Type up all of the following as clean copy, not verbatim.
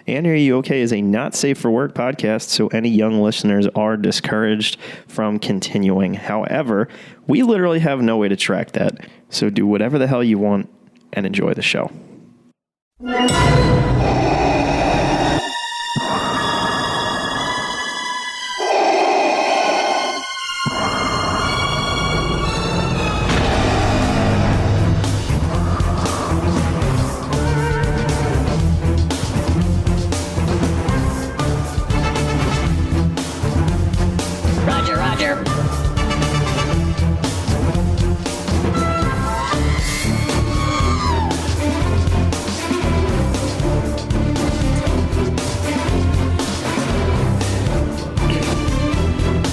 And Are You Okay is a not safe for work podcast, so any young listeners are discouraged from continuing. However, we literally have no way to track that, so do whatever the hell you want and enjoy the show.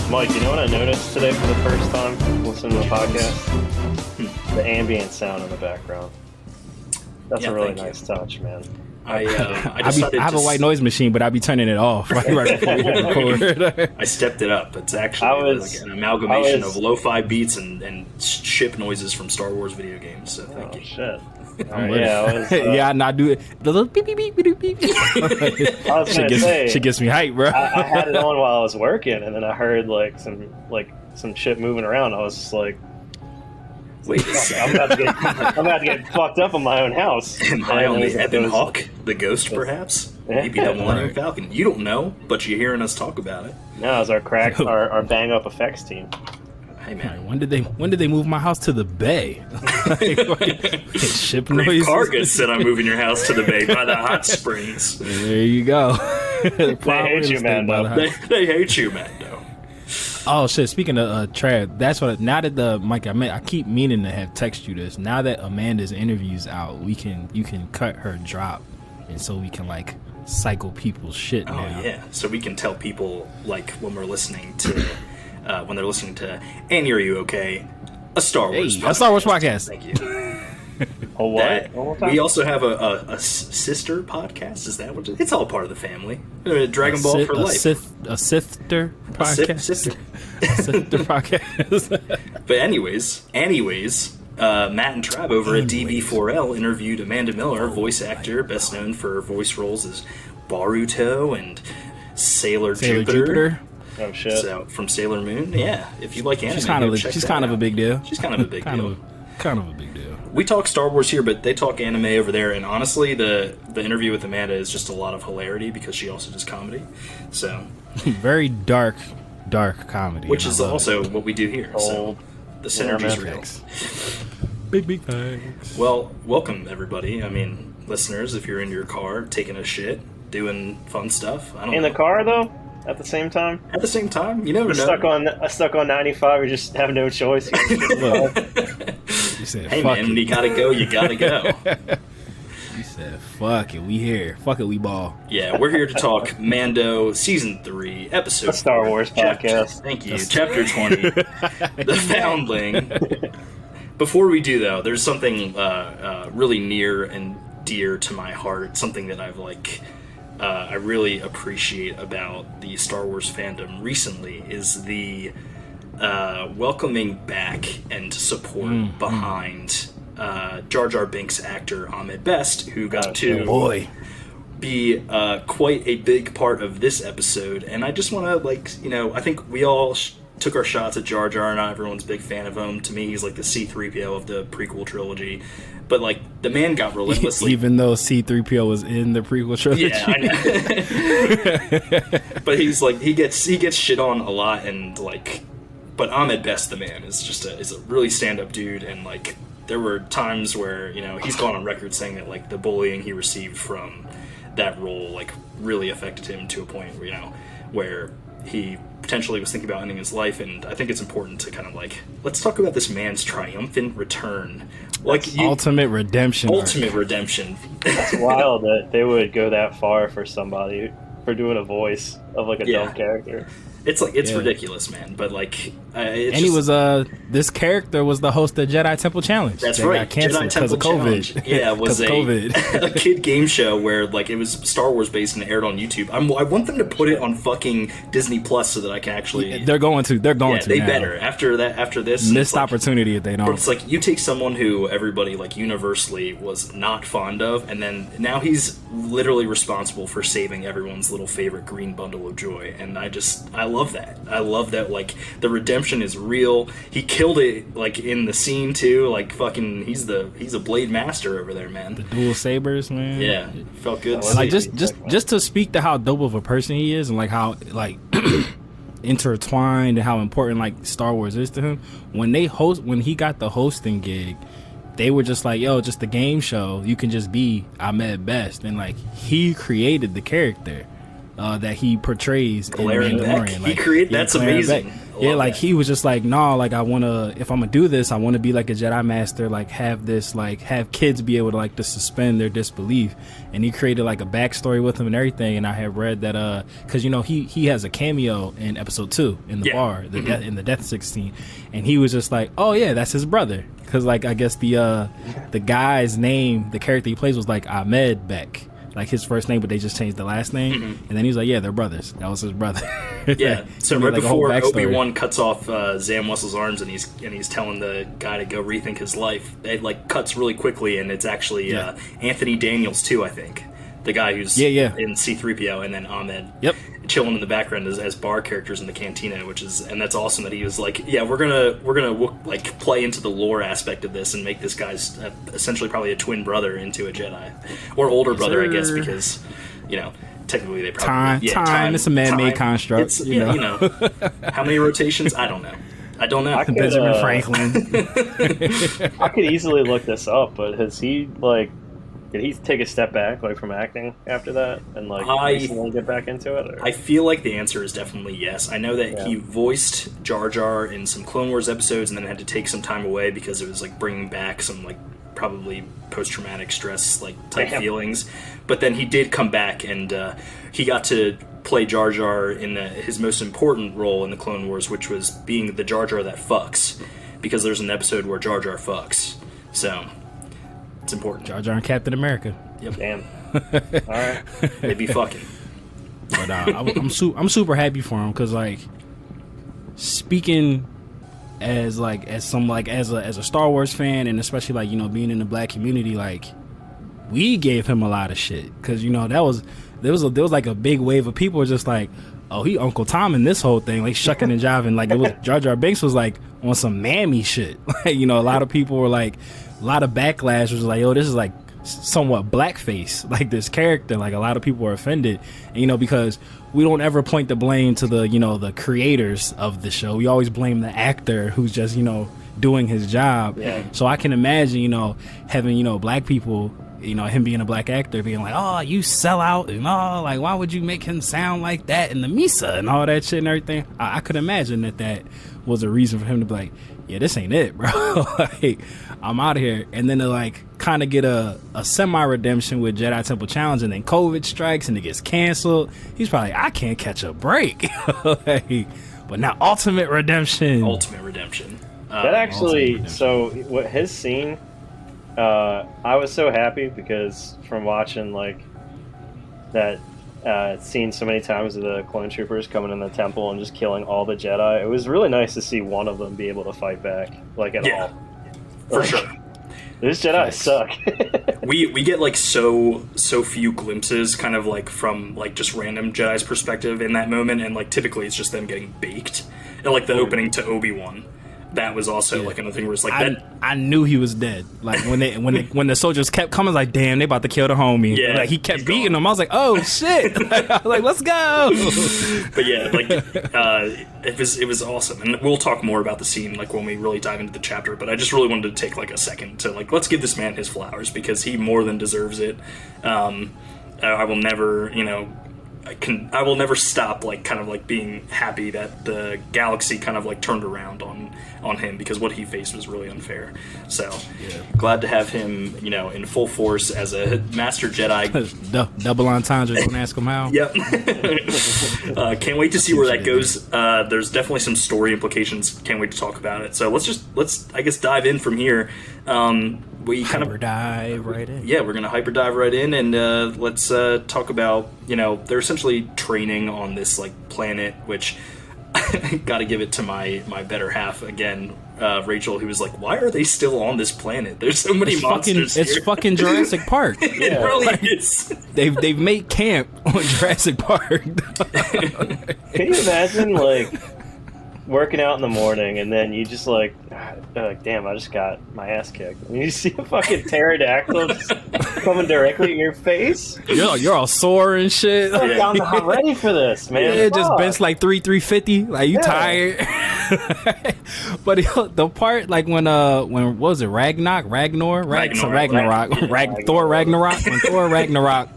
Mike, you know what I noticed today for the first time listening to the podcast? The ambient sound in the background. That's a really nice touch, man. I have a white noise machine, but I'll be turning it off right before we record. I stepped it up. It's actually like an amalgamation of lo-fi beats and ship noises from Star Wars video games. So thank you. Shit. Yeah, and I do it. The little beep, beep, beep, beep, beep. I was gonna say, she gets me hyped, bro. I had it on while I was working, and then I heard some shit moving around. I was just like, wait a second. I'm about to get fucked up in my own house. Am I on the Ebon Hawk, the ghost, perhaps? Maybe the Millennium Falcon. You don't know, but you're hearing us talk about it. No, it's our our bang up effects team. Hey man, when did they move my house to the bay? Ship noises. Cargo said I'm moving your house to the bay by the hot springs. There you go. They hate you, Mando. They hate you, Mando. Oh shit! Speaking of Trav, that's what. Now that Mikey, I keep meaning to have text you this. Now that Amanda's interview's out, you can cut her drop, and so we can like cycle people's shit. Oh yeah, so we can tell people like when we're listening to. When they're listening to And Are You Okay? A Star Wars podcast. A Star Wars podcast. Thank you. A what? We also have a sister podcast. Is that what it's all part of the family? Dragon Ball for life. A sister podcast. Sister. Sister podcast. But anyways, Matt and Trav over at DB4L interviewed Amanda Miller, voice actor, best known for voice roles as Baruto and Sailor Jupiter. Oh shit! So from Sailor Moon, yeah. If you like anime, she's kind of a big deal. She's kind of a big deal. Kind of a big deal. We talk Star Wars here, but they talk anime over there. And honestly, the interview with Amanda is just a lot of hilarity because she also does comedy. So very dark comedy, which is also what we do here. So the synergy's real. Big thanks. Well, welcome everybody. I mean, listeners, if you're in your car taking a shit, doing fun stuff. I don't know. In the car though. At the same time? At the same time, you never know. Stuck on 95. We just have no choice. You said, hey man, you gotta go. You gotta go. You said, "Fuck it, we here. Fuck it, we ball." Yeah, we're here to talk Mando Season 3, Episode 4. Star Wars podcast. Thank you. Chapter 20, The Foundling. Before we do, though, there's something really near and dear to my heart. Something that I really appreciate about the Star Wars fandom recently is the welcoming back and support behind Jar Jar Binks actor Ahmed Best, who got to be quite a big part of this episode. And I just want to, I think we all took our shots at Jar Jar, and not everyone's a big fan of him. To me, he's like the C-3PO of the prequel trilogy. But the man got relentlessly. Even though C-3PO was in the prequel trilogy. Yeah, I know. But he's he gets shit on a lot, and but Ahmed Best, the man, is a really stand up dude, and there were times where he's gone on record saying that the bullying he received from that role really affected him to a point where he potentially was thinking about ending his life. And I think it's important to kind of let's talk about this man's triumphant return. Ultimate redemption. That's wild that they would go that far for somebody, for doing a voice of a dumb character. It's ridiculous, man. But like, he was this character was the host of Jedi Temple Challenge. That's right, got canceled Jedi Temple of COVID. Challenge. Yeah, it was a kid game show where like it was Star Wars based and aired on YouTube. I want them to put it on fucking Disney Plus so that I can actually. They're going to. They now. Better after this missed opportunity if they don't. But it's like you take someone who everybody like universally was not fond of, and then now he's literally responsible for saving everyone's little favorite green bundle of joy, and I love that. I love that, like, the redemption is real. He killed it, like, in the scene, too. Like, fucking, he's a blade master over there, man. The dual sabers, man. Yeah, it felt good. Like, just to speak to how dope of a person he is, and, like, how, like, intertwined and how important, like, Star Wars is to him. When he got the hosting gig, they were just like, yo, just the game show, you can just be Ahmed Best. And, like, he created the character that he portrays in Mandalorian. Like, that's amazing. Yeah, like that. He was just like, nah, like if I'm gonna do this, I want to be like a Jedi Master, like have kids be able to like to suspend their disbelief. And he created like a backstory with him and everything. And I have read that because he has a cameo in episode 2 in the bar, in the Death 16, and he was just like, oh yeah, that's his brother. Because like I guess the guy's name, the character he plays was like Ahmed Beck. Like his first name, but they just changed the last name. And then he's like, yeah, they're brothers. That was his brother. Yeah. So right before Obi-Wan cuts off Zam Wessel's arms and he's telling the guy to go rethink his life, it like cuts really quickly, and it's actually Anthony Daniels too, I think. The guy who's in C-3PO, and then Ahmed chilling in the background as bar characters in the cantina, and that's awesome that he was like, yeah, we're gonna like play into the lore aspect of this and make this guy's essentially probably a twin brother into a Jedi, or older brother, I guess, because technically they probably time. It's a man-made construct. It's, you know, how many rotations? I don't know. Benjamin Franklin. I could easily look this up, but has he like? Did he take a step back, like, from acting after that, and like recently get back into it? Or? I feel like the answer is definitely yes. I know that he voiced Jar Jar in some Clone Wars episodes, and then had to take some time away because it was like bringing back some like probably post-traumatic stress like type feelings. But then he did come back, and he got to play Jar Jar in his most important role in the Clone Wars, which was being the Jar Jar that fucks, because there's an episode where Jar Jar fucks. So. It's important. Jar Jar and Captain America. Yep. Damn. All right. They be fucking. But I'm super happy for him, because like speaking as a Star Wars fan, and especially like being in the black community, like we gave him a lot of shit, because there was like a big wave of people just like, oh, he Uncle Tom in this whole thing, like shucking and jiving, like it was Jar Jar Binks was like on some mammy shit. Like, a lot of people were like, a lot of backlash was like, yo, this is like somewhat blackface, like this character. Like a lot of people were offended, and, because we don't ever point the blame to the the creators of the show. We always blame the actor who's just doing his job. Yeah. So I can imagine having black people, him being a black actor being like, oh, you sell out, and like, why would you make him sound like that in the Misa and all that shit and everything. I could imagine that was a reason for him to be like, yeah, this ain't it, bro. Like, I'm out of here. And then to like kind of get a semi-redemption with Jedi Temple Challenge, and then COVID strikes and it gets canceled. He's probably, I can't catch a break. Like, but now ultimate redemption. That actually, so what his scene, I was so happy, because from watching like that scene so many times of the clone troopers coming in the temple and just killing all the Jedi, it was really nice to see one of them be able to fight back, like at all. For sure. These Jedi suck. we get like so few glimpses, kind of like from like just random Jedi's perspective in that moment, and like typically it's just them getting baked. And like the opening to Obi-Wan, that was also like another thing where it's like I knew he was dead. Like when the soldiers kept coming, like, damn, they about to kill the homie. Yeah, like he kept beating them. I was like, oh shit! Like, I was like, let's go. But yeah, like it was awesome, and we'll talk more about the scene like when we really dive into the chapter. But I just really wanted to take like a second to like, let's give this man his flowers, because he more than deserves it. I will never, I will never stop like kind of like being happy that the galaxy kind of like turned around on him, because what he faced was really unfair. So glad to have him, you know, in full force as a master Jedi. Double entendre, don't ask him how. Yep. Can't wait to see where that goes. There's definitely some story implications. Can't wait to talk about it. So let's I guess dive in from here. We kind of dive right in. Yeah, we're gonna hyper dive right in, and let's talk about, you know, they're essentially training on this like planet, which got to give it to my better half again, Rachel, who was like, "Why are they still on this planet? There's so many monsters here." It's fucking Jurassic Park. It really is. They've made camp on Jurassic Park. Can you imagine like working out in the morning and then you just like damn, I just got my ass kicked. And you see a fucking pterodactyl just coming directly in your face. You're all sore and shit. Like, I'm not ready for this, man. Yeah, just bench like 350. Like you tired. But the part like when what was it, Ragnarok? Thor Ragnarok. When Thor Ragnarok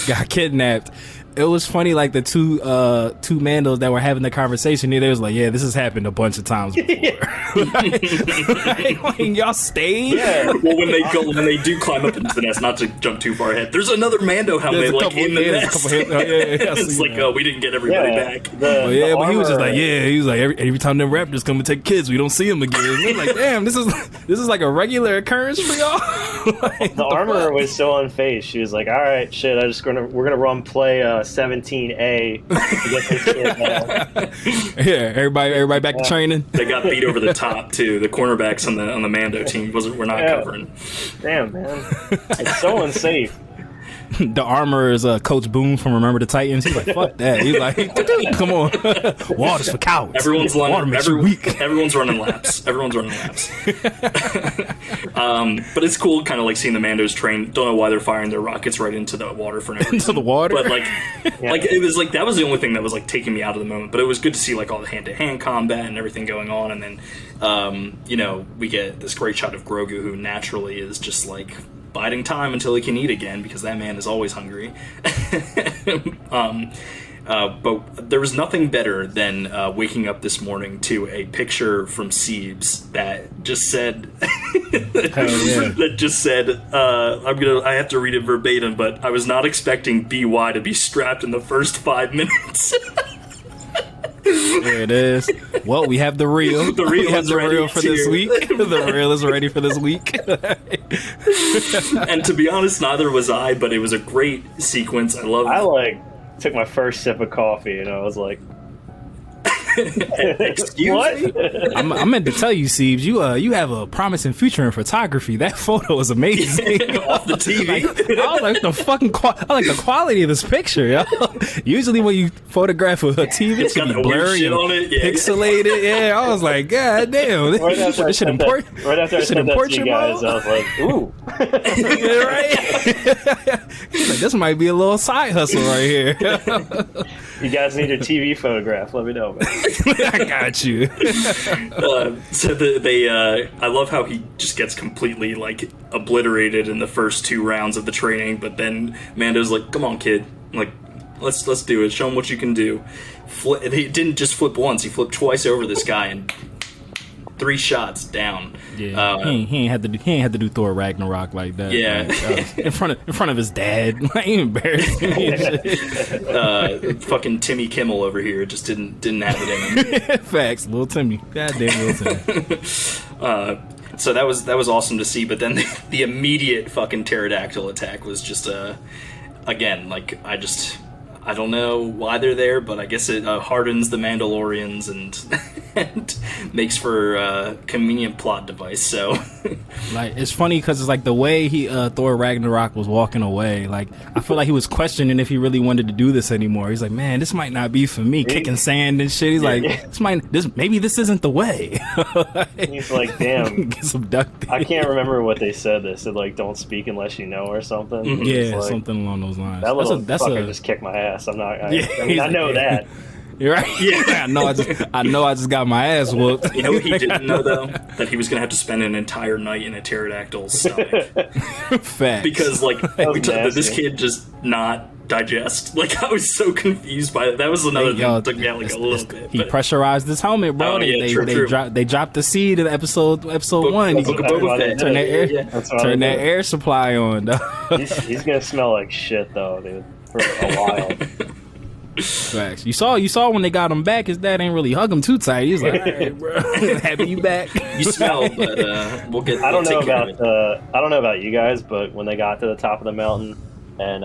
got kidnapped. It was funny, like the two Mandos that were having the conversation. They was like, "Yeah, this has happened a bunch of times before." like, y'all stayed. Yeah. Well, when they do climb up into the nest, not to jump too far ahead, there's another Mando helmet like in the nest. It's like, oh, we didn't get everybody back. But he was just like, he was like, every time the Raptors come and take kids, we don't see them again. We're like, damn, this is like a regular occurrence for y'all. Like, the armorer was so unfazed. She was like, "All right, shit, we're gonna run play 17A to get this shit now." Yeah, everybody back to training. They got beat over the top too. The cornerbacks on the Mando team were not covering. Damn, man, it's so unsafe. The armor is Coach Boone from Remember the Titans. He's like, fuck that. He's like, come on, water's for cowards. Everyone's running. Everyone's running laps. But it's cool, kind of like seeing the Mandos train. Don't know why they're firing their rockets right into the water for no reason. Into the water. But like it was like that was the only thing that was like taking me out of the moment. But it was good to see like all the hand-to-hand combat and everything going on, and then you know, we get this great shot of Grogu, who naturally is just like biding time until he can eat again, because that man is always hungry. But there was nothing better than waking up this morning to a picture from Ceebs that just said I have to read it verbatim, but I was not expecting BY to be strapped in the first 5 minutes. There it is. Well, we have the reel. The reel is ready for this week. The reel is ready for this week. And to be honest, neither was I, but it was a great sequence. I took my first sip of coffee and I was like, excuse me? I meant to tell you, Ceebs, you have a promising future in photography. That photo is amazing. Off the TV. I was like, I like the quality of this picture. Yo. Usually when you photograph with a TV, it's gonna be blurry and pixelated. Yeah, I was like, God damn, this should import. Right after I said that to you guys, I was like, ooh. Yeah, right. He's like, this might be a little side hustle right here. You guys need a TV photograph? Let me know, man. I got you. So I love how he just gets completely like obliterated in the first 2 rounds of the training, but then Mando's like, "Come on, kid, like let's do it. Show him what you can do." He didn't just flip once; he flipped twice over this guy and 3 shots down. Yeah, he ain't had to do Thor Ragnarok like that. Yeah, like, in front of his dad. Like, he embarrassed me. Fucking Timmy Kimmel over here just didn't have it in him. Facts, little Timmy. Goddamn little Timmy. So that was awesome to see. But then the immediate fucking pterodactyl attack was just again, like I don't know why they're there, but I guess it hardens the Mandalorians and makes for a convenient plot device. So, like, it's funny because it's like the way Thor Ragnarok was walking away. Like, I feel like he was questioning if he really wanted to do this anymore. He's like, man, this might not be for me. Kicking sand and shit. He's like, maybe this isn't the way. He's like, damn. Gets abducted. I can't remember what they said. They said like, don't speak unless you know or something. Mm-hmm. Yeah, like, something along those lines. That little fucker just kicked my ass. I'm not. I know that. You're right. Yeah, I know. I just got my ass whooped. You know what he didn't know though? That he was gonna have to spend an entire night in a pterodactyl's stomach. Fact. Because like this kid just not digest. Like, I was so confused by it. That was another thing that took me out like a little bit. He pressurized his helmet, bro. They dropped the seed in episode 1. Turn that air supply on, though. He's gonna smell like shit though, dude, for a while. Facts. You saw when they got him back, his dad ain't really hug him too tight. He's like, all right, bro, happy you back. You smell, but I don't know about you guys, but when they got to the top of the mountain and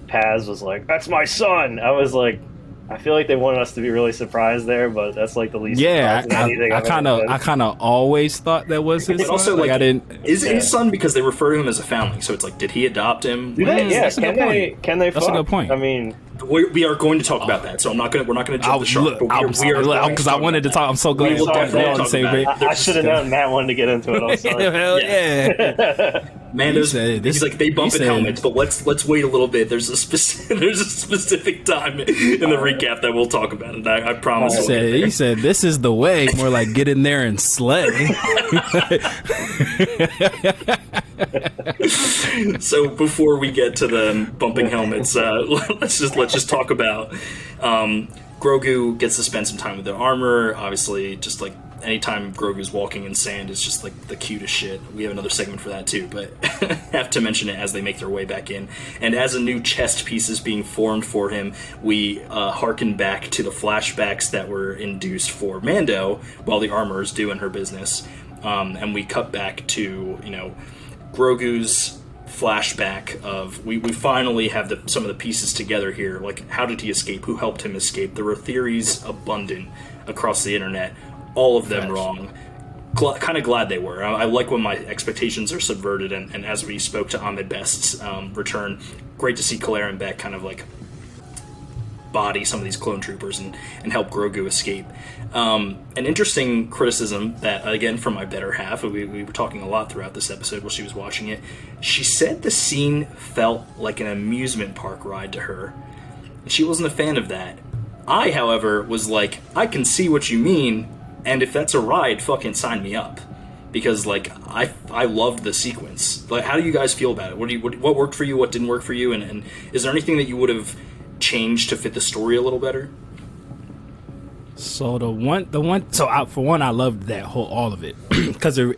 Paz was like, "That's my son," I was like, I feel like they wanted us to be really surprised there, but that's like the least. Yeah, I kind of always thought that was his. But son. also, like, I didn't. Is his son because they refer to him as a foundling? So it's like, did he adopt him? Yeah, can they? That's a good point. I mean, we are going to talk about that, so we're not going to jump the shark. Because I wanted to talk. I'm so glad we're on the same page. I should have known Matt wanted to get into it. I'm sorry. Hell yeah. Mando's he's like, they bump in helmets, but let's wait a little bit. There's a specific time in the recap that we'll talk about it. I promise. He said this is the way. More like get in there and slay. So before we get to the bumping helmets, let's just talk about Grogu gets to spend some time with the armor. Obviously, just like anytime Grogu's walking in sand is just like the cutest shit. We have another segment for that too, but have to mention it as they make their way back in. And as a new chest piece is being formed for him, we harken back to the flashbacks that were induced for Mando while the armor is doing her business. And we cut back to, Grogu's flashback of we finally have some of the pieces together here. Like, how did he escape? Who helped him escape? There were theories abundant across the internet. All of them wrong. Kind of glad they were. I like when my expectations are subverted, and as we spoke to Ahmed Best's return, great to see Claire and Beck kind of like body some of these clone troopers and help Grogu escape. An interesting criticism that, again, from my better half, we were talking a lot throughout this episode while she was watching it. She said the scene felt like an amusement park ride to her. She wasn't a fan of that. I, however, was like, I can see what you mean, and if that's a ride, fucking sign me up. Because, like, I loved the sequence. Like, how do you guys feel about it? What worked for you? What didn't work for you? And is there anything that you would have changed to fit the story a little better? So for one, I loved that all of it because it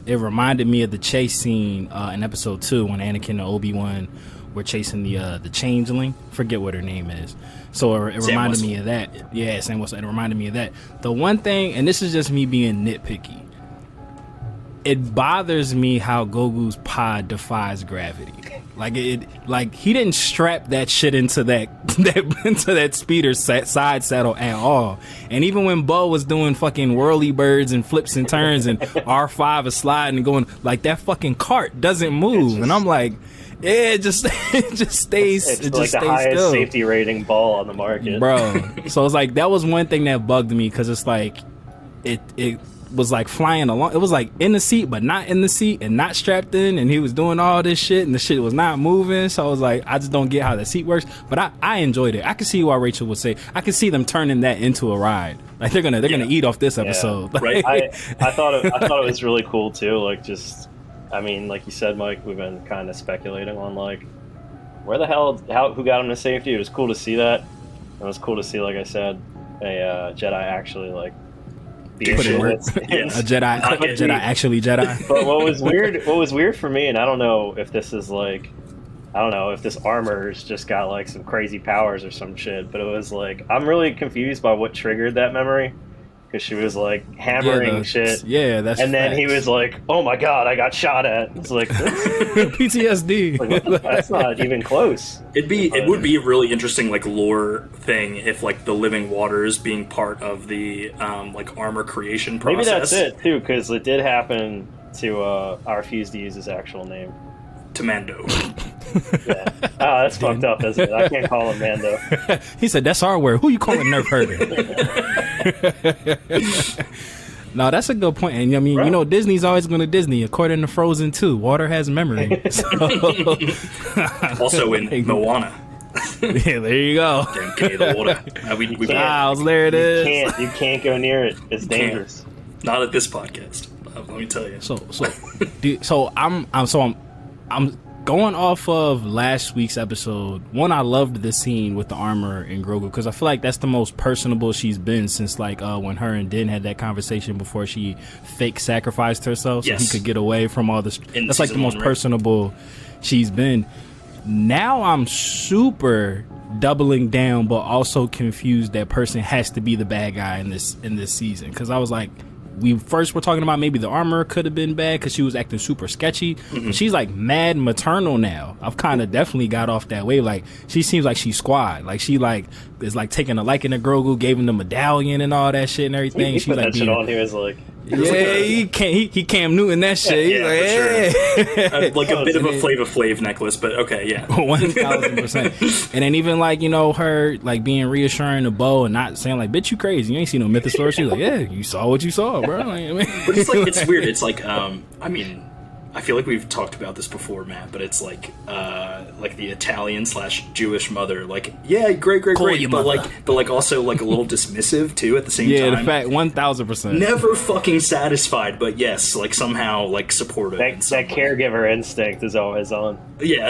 reminded me of the chase scene in episode 2 when Anakin and Obi-Wan were chasing the changeling. Forget what her name is. So it reminded me of that. Yeah, Sam Wilson. It reminded me of that. The one thing, and this is just me being nitpicky, it bothers me how Grogu's pod defies gravity. Like he didn't strap that shit into that speeder side saddle at all. And even when Bo was doing fucking whirly birds and flips and turns and R5 is sliding and going, like, that fucking cart doesn't move. And I'm like, yeah, it just stays. It's it like just the stays highest still. safety rating ball on the market, bro. So it's like that was one thing that bugged me because it's like it was like flying along. It was like in the seat, but not in the seat and not strapped in. And he was doing all this shit, and the shit was not moving. So I was like, I just don't get how the seat works. But I enjoyed it. I could see why Rachel would say. I could see them turning that into a ride. Like they're gonna eat off this episode. Yeah. Right. I thought it was really cool too. Like just. I mean, like you said, Mike, we've been kind of speculating on, like, who got him to safety. It was cool to see that. It was cool to see, like I said, a Jedi actually, like, be a Jedi actually Jedi. But what was weird for me, and I don't know if this is, like, if this armor's just got, like, some crazy powers or some shit, but it was, like, I'm really confused by what triggered that memory. Because she was like hammering shit. Yeah, that's. And then he was like, "Oh my god, I got shot at." It's like PTSD. Like, that's not even close. It would be a really interesting like lore thing if like the living waters being part of the like armor creation process. Maybe that's it too, because it did happen to I refuse to use his actual name. To Mando. Yeah. Oh, that's fucked up, isn't it? I can't call him Mando. He said, that's our word. Who you calling nerf herder? No, that's a good point. And I mean, you know, Disney's always going to Disney. According to Frozen 2, water has memory. So. Also in Moana. Yeah, there you go. The water. There it is. You can't go near it. It's dangerous. Not at this podcast. Let me tell you. So I'm going off of last week's episode, one, I loved the scene with the armor and Grogu because I feel like that's the most personable she's been since like when her and Din had that conversation before she fake sacrificed herself so he could get away from all this. That's like the most personable she's been. Now I'm super doubling down, but also confused that person has to be the bad guy in this season because I was like, we first were talking about maybe the armor could have been bad because she was acting super sketchy. But she's like mad maternal now. I've kind of definitely got off that way. Like she seems like she's squad. Like she like is like taking a liking to Grogu, gave him the medallion and all that shit and everything. He she's put like that shit on. He was like, he Cam Newton that shit. Yeah, He's like a bit of a Flava Flav necklace, but okay, yeah, 1000%. And then even like her like being reassuring to Bo and not saying like, "Bitch, you crazy? You ain't seen no Mythosaurus." She's like, "Yeah, you saw what you saw, bro." Like, but it's like it's weird. It's like I mean, I feel like we've talked about this before, Matt. But it's like the Italian/Jewish mother, like great, but like also like a little dismissive too at the same time. Yeah, the fact 1000%. Never fucking satisfied, but yes, like somehow like supportive. That caregiver instinct is always on. Yeah.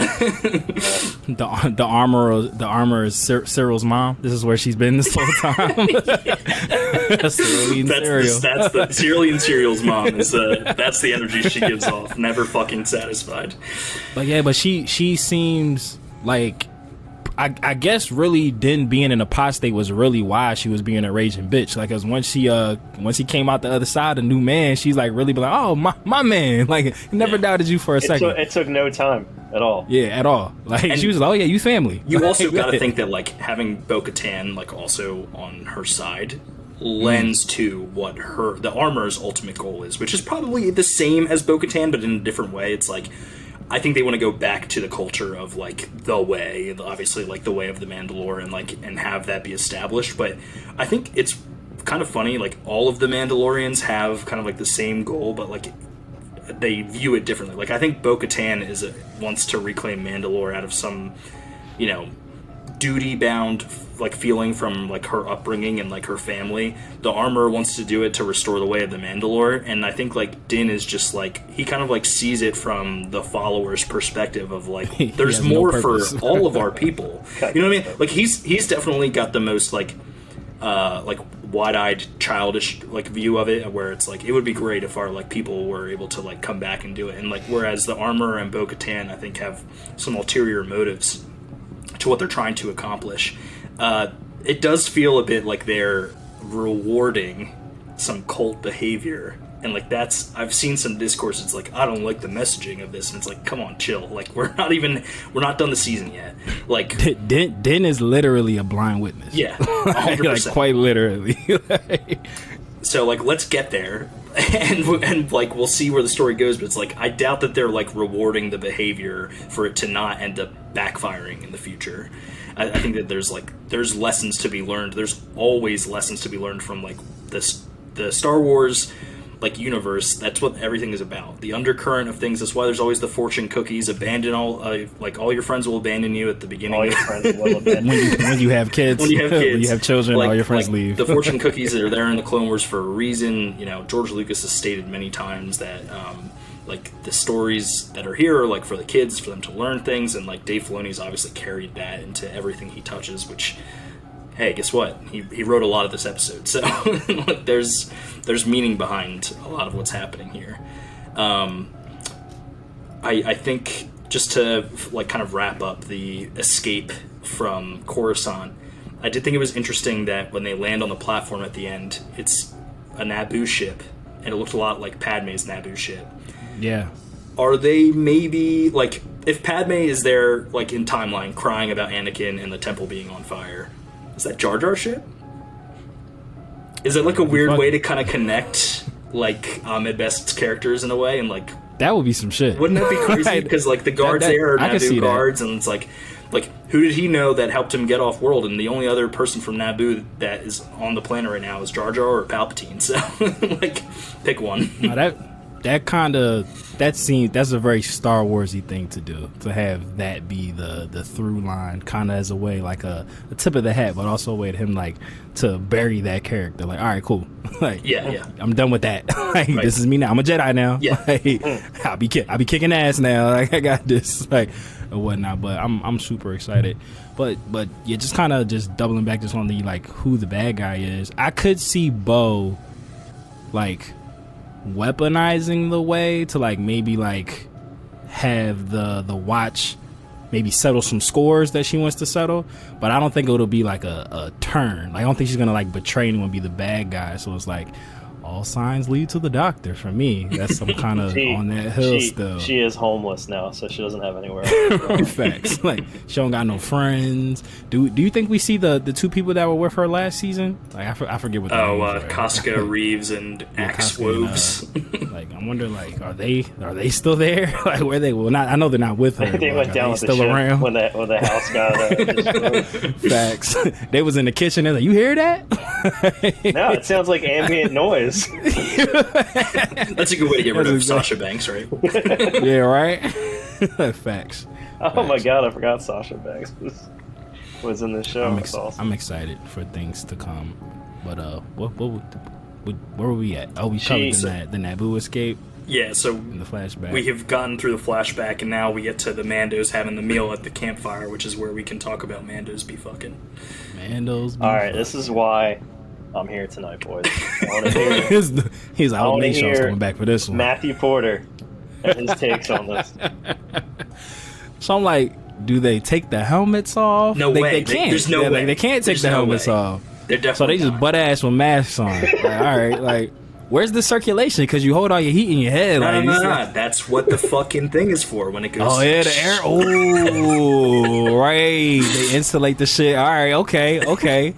The armor is Cyril's mom. This is where she's been this whole time. That's the Cerealian Cereal's mom. That's the energy she gives off. Never fucking satisfied. But she seems like I guess really Din being in apostate was really why she was being a raging bitch. Like, cause once she came out the other side, a new man, she's like really be like, oh my man, like never doubted you for a second. It took no time at all. Yeah, at all. Like and she was like, oh yeah, you family. You also got to think that like having Bo-Katan like also on her side lends to what the armor's ultimate goal is, which is probably the same as Bo-Katan, but in a different way. It's like, I think they want to go back to the culture of like the way, obviously like the way of the Mandalorian, like, and have that be established. But I think it's kind of funny, like all of the Mandalorians have kind of like the same goal, but like they view it differently. Like I think Bo-Katan wants to reclaim Mandalore out of some, duty-bound like feeling from like her upbringing and like her family. The armor wants to do it to restore the way of the Mandalore, and I think like Din is just like, he kind of like sees it from the followers' perspective of like there's more for all of our people. You know what I mean? Like he's definitely got the most like wide-eyed childish like view of it, where it's like it would be great if our like people were able to like come back and do it, and like whereas the armor and Bo-Katan I think have some ulterior motives to what they're trying to accomplish. It does feel a bit like they're rewarding some cult behavior, and like I've seen some discourse. It's like, I don't like the messaging of this, and it's like, come on, chill. Like we're not done the season yet. Like Din is literally a blind witness. Yeah, 100%. Like quite literally. So like let's get there, and like we'll see where the story goes. But it's like I doubt that they're like rewarding the behavior for it to not end up backfiring in the future. I think that there's lessons to be learned. There's always lessons to be learned from like the Star Wars like universe. That's what everything is about. The undercurrent of things. That's why there's always the fortune cookies. Abandon all your friends will abandon you at the beginning. All your friends will abandon you. when you have kids. When you have children, all your friends leave. The fortune cookies that are there in the Clone Wars for a reason. George Lucas has stated many times that like the stories that are here are like for the kids, for them to learn things, and like Dave Filoni's obviously carried that into everything he touches, which, hey, guess what? He wrote a lot of this episode, so like, there's meaning behind a lot of what's happening here. I think just to like kind of wrap up the escape from Coruscant, I did think it was interesting that when they land on the platform at the end, it's a Naboo ship, and it looked a lot like Padme's Naboo ship. Yeah. Are they maybe like, if Padme is there like in timeline crying about Anakin and the temple being on fire, is that Jar Jar ship? Is it like a weird way to kind of connect like Ahmed Best's characters in a way, and like that would be some shit? Wouldn't that be crazy? Because like the guards there are Naboo guards, and it's like who did he know that helped him get off world? And the only other person from Naboo that is on the planet right now is Jar Jar or Palpatine. So like pick one. that's a very Star Warsy thing to do, to have that be the through line, kind of as a way, like a tip of the hat, but also a way to him like to bury that character. Like, all right, cool. Like, yeah, I'm done with that. Like, right. This is me now. I'm a Jedi now. Yeah, like, I'll be kicking ass now. Like, I got this. Like, or whatnot. But I'm super excited. But yeah, just kind of just doubling back just on the like who the bad guy is. I could see Bo like weaponizing the way to like maybe like have the watch maybe settle some scores that she wants to settle, but I don't think it'll be like a turn. Like, I don't think she's gonna like betray anyone, be the bad guy. So it's like all signs lead to the doctor for me. That's some kind of on that hill still. She is homeless now, so she doesn't have anywhere else. Facts. Like, she don't got no friends. Do you think we see the two people that were with her last season? Like, I forget what. Casca Reeves and Axe Woves. Like, I wonder, like, are they still there? Like, where they? Well, not. I know they're not with her. They went down with the ship around when the house got Facts. They was in the kitchen. They're like, you hear that? No, it sounds like ambient noise. That's a good way to get rid of Sasha Banks, right? Yeah, right. Facts. Oh my god, I forgot Sasha Banks was in this show. I'm excited for things to come. But where were we at? Oh, we covered the Naboo escape. Yeah, so in the flashback, we have gotten through the flashback, and now we get to the Mandos having the meal at the campfire, which is where we can talk about Mandos be fucking. Mandos. All right, this is why I'm here tonight, boys. I want to hear. He's like, I'll make sure I'm coming back for this one. Matthew Porter and his takes on this. So I'm like, do they take the helmets off? No way. They can't. There's no way. They can't take the helmets off. They're definitely so they just butt ass with masks on. Like, all right, like, where's the circulation? Because you hold all your heat in your head. No. That's what the fucking thing is for when it goes. Oh yeah, the air. Oh, right. They insulate the shit. All right. Okay.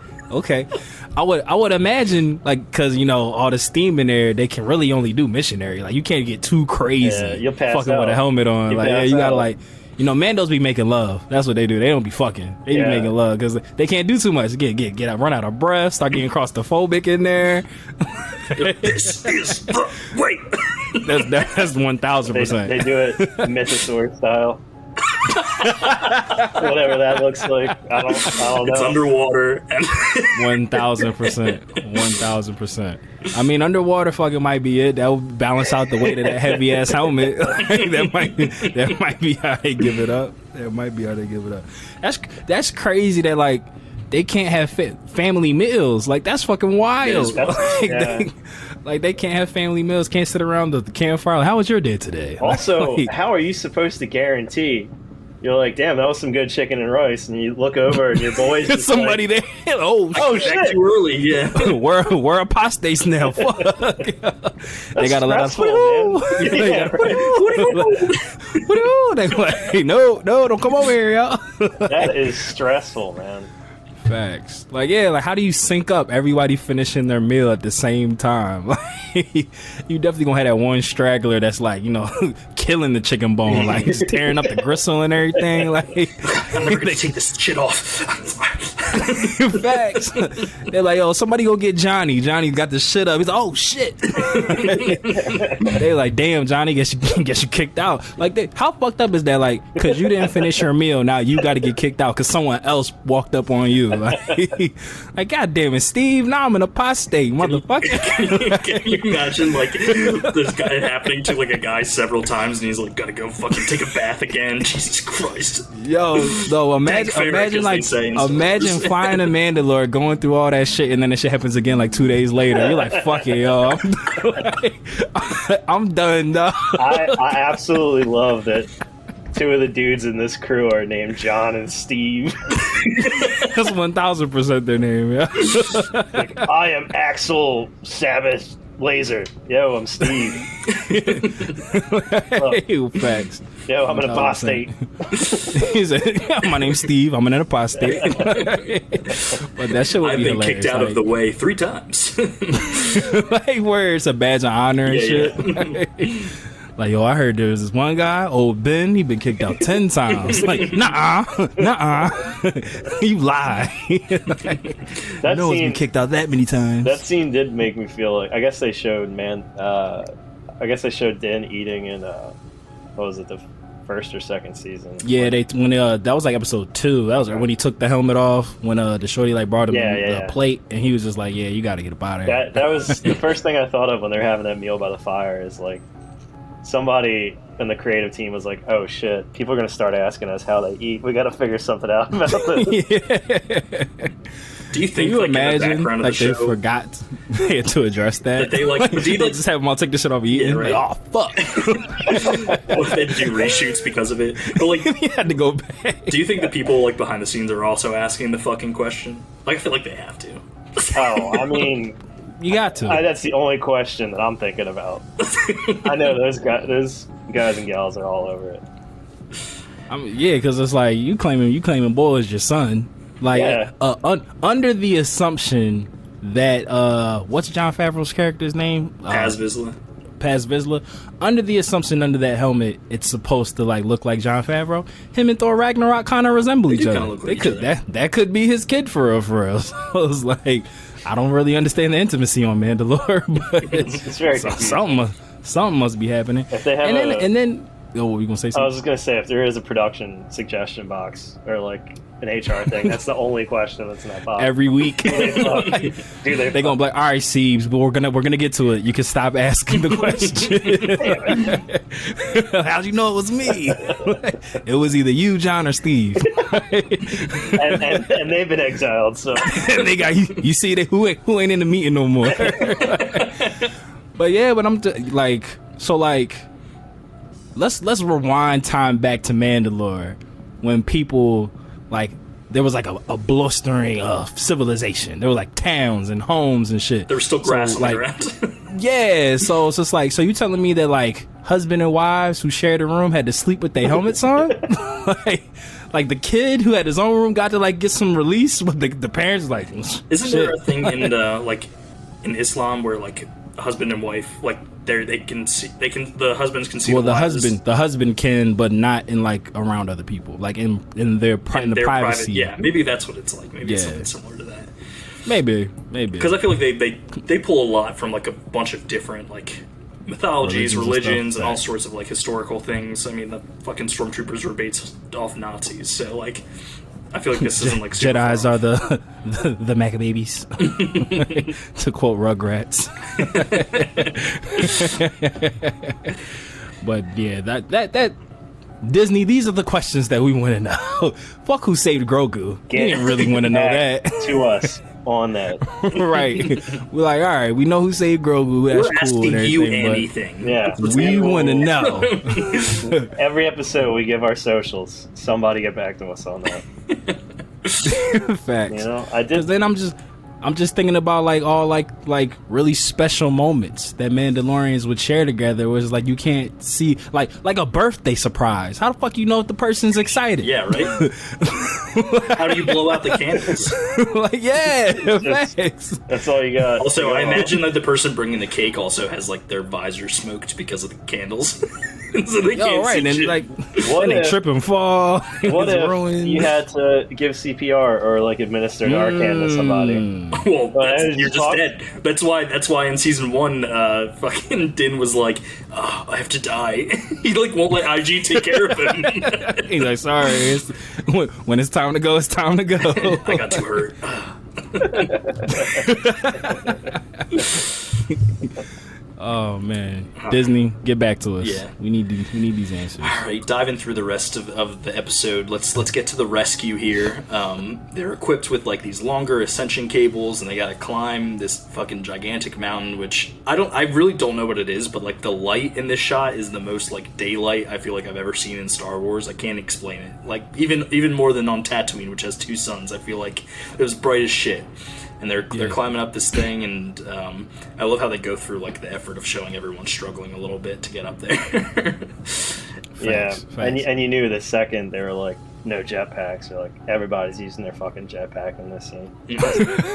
I would imagine, like, because, you know, all the steam in there, they can really only do missionary. Like, you can't get too crazy. Yeah, you'll pass fucking out. With a helmet on. Like, yeah, you gotta, like, you know, Mandos be making love. That's what they do. They don't be fucking. They be making love because they can't do too much. Get run out of breath, start getting claustrophobic in there. This is the way. That's 1,000%. They do it Mythosaur style. Whatever that looks like. I don't know. It's underwater. And 1,000%. I mean, underwater fucking might be it. That would balance out the weight of that heavy ass helmet. that might be how they give it up. That's crazy that, like, they can't have family meals. Like, that's fucking wild. They can't have family meals, can't sit around the campfire. Like, how was your day today? Also, how are you supposed to guarantee? You're like, damn, that was some good chicken and rice, and you look over and your boys just somebody like, there. Oh shit! Too early, yeah. we're apostates now. Fuck. They gotta let us. Man. Yeah, They like, no, don't come over here, y'all. That is stressful, man. Facts. Like, yeah, like, how do you sync up everybody finishing their meal at the same time? Like, you definitely gonna have that one straggler that's like, you know, killing the chicken bone, like, he's tearing up the gristle and everything. Like, I'm never gonna take this shit off. Facts. They're like, yo, somebody go get Johnny. Johnny got the shit up. He's like, oh shit. They like, damn, Johnny, guess you kicked out. Like, how fucked up is that? Like, because you didn't finish your meal, now you got to get kicked out because someone else walked up on you. Like, God damn it, Steve. Now I'm an apostate, motherfucker. Can you imagine, like, this guy happening to, like, a guy several times, and he's like, gotta go fucking take a bath again. Jesus Christ. Yo, though, imagine flying a Mandalore, going through all that shit, and then that shit happens again like 2 days later. You're like, fuck it, yo. I'm done, dog. I absolutely love that two of the dudes in this crew are named John and Steve. That's 1,000% their name, yeah. Like, I am Axel Sabbath Laser. Yo, I'm Steve. Facts. Yo, I'm an apostate. He said, my name's Steve. I'm an apostate. But that shit would be hilarious. I've been kicked out of the way 3 times. Like, where it's a badge of honor and shit. Like, yo, I heard there was this one guy, old Ben, he been kicked out 10 times. Like, nuh-uh. You lie. Like, no one's been kicked out that many times. That scene did make me feel like, I guess they showed, man, I guess they showed Din eating in what was it, the first or second season? Yeah, that was like episode 2. That was when he took the helmet off. When the shorty like brought him the plate, and he was just like, "Yeah, you got to get up out of here." That was the first thing I thought of when they're having that meal by the fire. Is like somebody in the creative team was like, "Oh shit, people are gonna start asking us how they eat. We got to figure something out about this." Yeah. Do you think, Can you like, imagine, in the background of like, the show, they forgot to address that? they, like, they just have them all take the shit off eating. Yeah, right. Like, oh, fuck. or if they do reshoots because of it? But, like, He had to go back. do you think the people, like, behind the scenes are also asking the fucking question? Like, I feel like they have to. Oh, I mean, You got to. that's the only question that I'm thinking about. I know those guys and gals are all over it. Yeah, because it's like you claiming Bo is your son. Like, Yeah. Under the assumption that what's Jon Favreau's character's name? Paz Vizsla. Paz Vizsla. Under the assumption, under that helmet, it's supposed to like look like Jon Favreau. Him and Thor Ragnarok kind of resemble each other. Look like each other. That could be his kid for real. So it's like, I don't really understand the intimacy on Mandalore, but It's very confusing. something must be happening. If they have and then oh, what were you gonna say? I was Something? just gonna say, if there is a production suggestion box or like an HR thing, that's the only question that's in that box. Every week. Do they They're gonna be like, all right, Ceebs, but we're gonna get to it. You can stop asking the question. How'd you know it was me? It was either you, John, or Steve. and they've been exiled, so They got you see that who ain't in the meeting no more. But yeah, but I'm let's rewind time back to Mandalore when people like there was like a blustering civilization. There were like towns and homes and shit. There was still grass on like, the ground. Yeah, so it's just like, so you telling me that like husband and wives who shared a room had to sleep with their helmets on? like the kid who had his own room got to like get some release, but the parents like, Isn't there a thing in like in Islam where like a husband and wife like the husbands can see the wives? husband can, but not in like around other people, like in their in the privacy. Yeah, maybe that's what it's like. Maybe it's something similar to that. Maybe Because I feel like they pull a lot from like a bunch of different like mythologies, religions, and all sorts of like historical things. I mean, the fucking stormtroopers were based off Nazis, so like I feel like this isn't like super Jedis far are off. the Mac babies, to quote Rugrats. But yeah, that Disney. These are the questions that we want to know. Fuck who saved Grogu. We didn't really want to know that. To us on that. Right. We're like, all right, we know who saved Grogu. That's We're cool. asking and you everything, anything. Yeah. but we want to know. Every episode we give our socials. Somebody get back to us on that. Facts. You know, I did. Because then I'm just thinking about like all like really special moments that Mandalorians would share together. Where it's like you can't see like a birthday surprise. How the fuck you know if the person's excited? Yeah, right. How do you blow out the candles? Like, yeah, facts. That's all you got. Also, I imagine that the person bringing the cake also has like their visor smoked because of the candles, so they can't right, see and shit. like What they if- trip and fall. What It's if ruined. you had to give CPR or like administer Narcan to somebody? Well, Well, you're just dead. That's why in season 1, fucking Din was like, oh, I have to die. He like won't let IG take care of him. He's like, sorry, when it's time to go, it's time to go. I got too hurt. Oh man, Disney, get back to us. Yeah. we need these answers. All right, diving through the rest of the episode, let's get to the rescue here. They're equipped with like these longer ascension cables, and they gotta climb this fucking gigantic mountain. Which I really don't know what it is, but like the light in this shot is the most like daylight I feel like I've ever seen in Star Wars. I can't explain it. Like even more than on Tatooine, which has 2 suns. I feel like it was bright as shit. And they're climbing up this thing, and I love how they go through like the effort of showing everyone struggling a little bit to get up there. Yeah, Facts. and you knew the second they were like no jetpacks, or like everybody's using their fucking jetpack in this scene.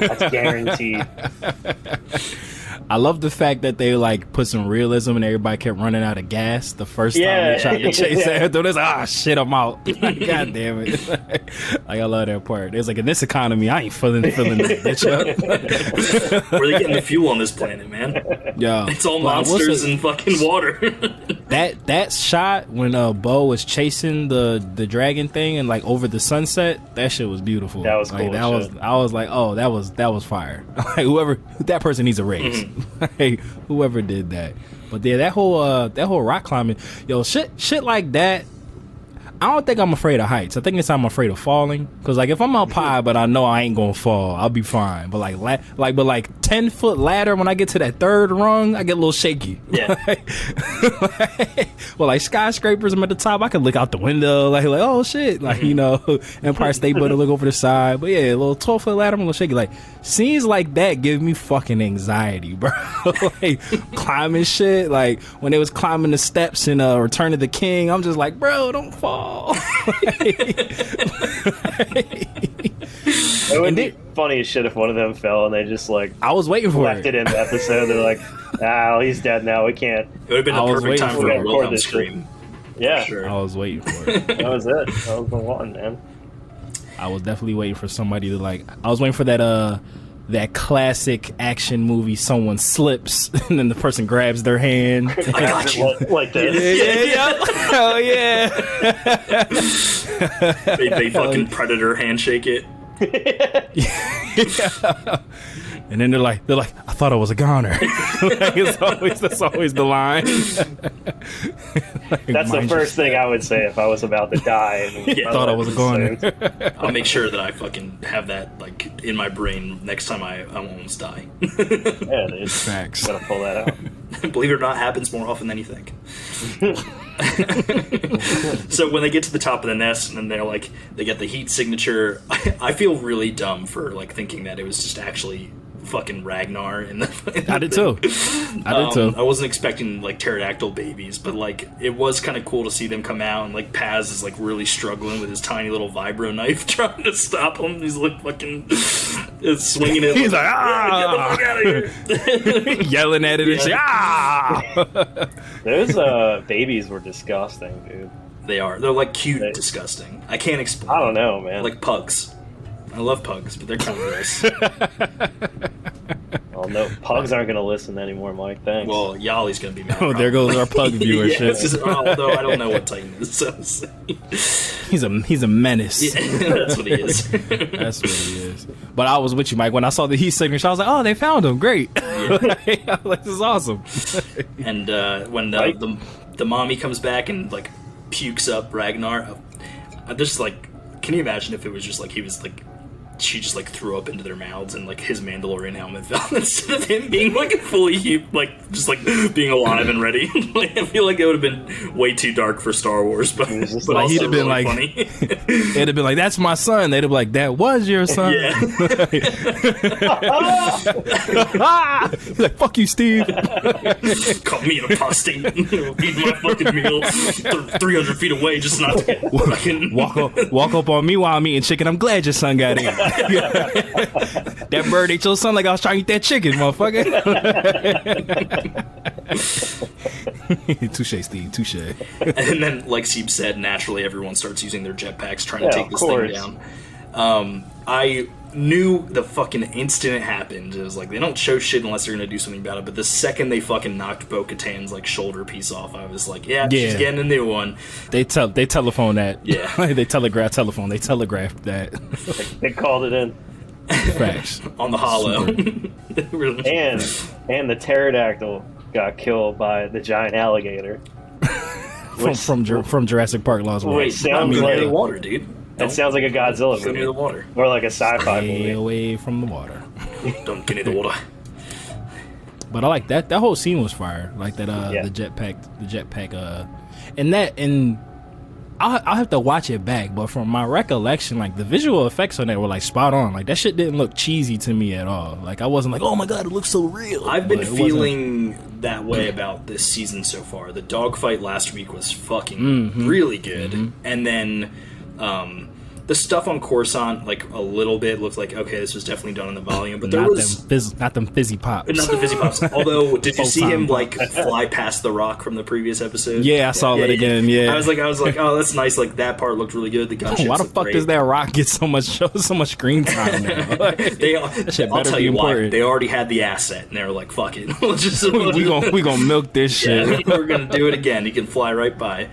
That's guaranteed. I love the fact that they like put some realism and everybody kept running out of gas the first time they tried to chase after this. Ah, shit, I'm out. God damn it. Like, I love that part. It's like, in this economy, I ain't feeling that bitch up. Where are they getting the fuel on this planet, man? Yeah, It's all monsters and fucking water. that shot when Bo was chasing the dragon thing and like over the sunset, that shit was beautiful. That was like, cool. I was like, oh, that was fire. Like, that person needs a raise. Like, whoever did that. But yeah, that whole rock climbing, yo, shit like that. I don't think I'm afraid of heights. I think I'm afraid of falling. Cause like if I'm up high, but I know I ain't gonna fall, I'll be fine. But like 10-foot ladder, when I get to that third rung, I get a little shaky. Yeah. Well, like skyscrapers, I'm at the top. I can look out the window, like oh shit, like Empire State Building, look over the side. But yeah, a little 12-foot ladder, I'm a little shaky. Like scenes like that give me fucking anxiety, bro. Like climbing shit. Like when they was climbing the steps in Return of the King, I'm just like, bro, don't fall. It would be funny as shit if one of them fell and they just like I was waiting for left it in the episode. They're like, well, he's dead now. We can't. It would have been the perfect time for a record Wilhelm this scream. Yeah, Sure. I was waiting for it. that was it. That was the one, man. I was definitely waiting for somebody to like. I was waiting for that classic action movie. Someone slips and then the person grabs their hand. I got you. Like this. Yeah. Oh yeah. They fucking Predator handshake it. And then they're like, I thought I was a goner. Like, that's always the line. Like, That's the first thing I would say if I was about to die. And Yeah. Thought I was a goner. I'll make sure that I fucking have that like in my brain next time I almost die. Yeah, dude. Facts. Gotta pull that out. Believe it or not, happens more often than you think. So when they get to the top of the nest and they're like, they get the heat signature, I feel really dumb for like thinking that it was just actually fucking Ragnar in the I did too. I wasn't expecting like pterodactyl babies, but like it was kind of cool to see them come out and like Paz is like really struggling with his tiny little vibro knife trying to stop him. He's like fucking swinging it. He's like, get the fuck out of here. Yelling at it and shit. Ah! Those babies were disgusting, dude. They are. They're like cute, disgusting. I can't explain. I don't know, man. Like pugs. I love pugs, but they're kind of gross. Oh no, pugs aren't gonna listen anymore, Mike. Thanks. Well, Yali's gonna be mad. Oh, there goes our pug viewership. Yes, although I don't know what Titan is. So. He's a menace. Yeah, that's what he is. That's what he is. But I was with you, Mike. When I saw the heat signature, I was like, "Oh, they found him! Great! I was like, this is awesome." And when the mommy comes back and like pukes up Ragnar, I'm just like, can you imagine if it was just like he was like. She just like threw up into their mouths and like his Mandalorian helmet fell instead of him being like fully like just like being alive and ready. Like, I feel like it would have been way too dark for Star Wars, but Like, also he'd have been really like, funny. it'd have been like, "That's my son." They'd have been like, "That was your son." Yeah. He's like, "Fuck you, Steve." Call me an apostate. Eat my fucking meal 300 feet away just not to get fucking walk up on me while I'm eating chicken. I'm glad your son got in. That bird ate your son like I was trying to eat that chicken, motherfucker. Touche, Steve. Touche. And then, like Ceebs said, naturally everyone starts using their jetpacks trying to take this thing down. I knew the fucking instant it happened. It was like, they don't show shit unless they're gonna do something about it. But the second they fucking knocked Bo-Katan's like shoulder piece off, I was like, yeah, she's getting a new one. They telephone that. Yeah. They telegraphed that. They called it in. Facts. On the hollow. And the pterodactyl got killed by the giant alligator. from Jurassic Park Lost World. Wait, sounds near the like water, dude. that sounds like a Godzilla Go near movie the water. or like a sci-fi Stay movie. away from the water. Don't get near the water. But I like that. That whole scene was fire. Like that. The jetpack. And I'll have to watch it back. But from my recollection, like the visual effects on that were like spot on. Like that shit didn't look cheesy to me at all. Like I wasn't like, oh my god, it looks so real. I've been feeling that way about this season so far. The dogfight last week was fucking really good, and then the stuff on Coruscant, like a little bit looked like, okay, this was definitely done in the volume, but there Not was not them fizzy pops. not the fizzy pops. Although, did you see him Photon like fly past the rock from the previous episode? Yeah, I saw that again. Yeah, I was like, oh, that's nice. Like that part looked really good. The gunships why the looked fuck great. does that rock get so much screen time now? That shit I'll better tell be you why. important. They already had the asset, and they were like, "Fuck it, we'll just we gonna milk this shit. yeah, we're gonna do it again." You can fly right by.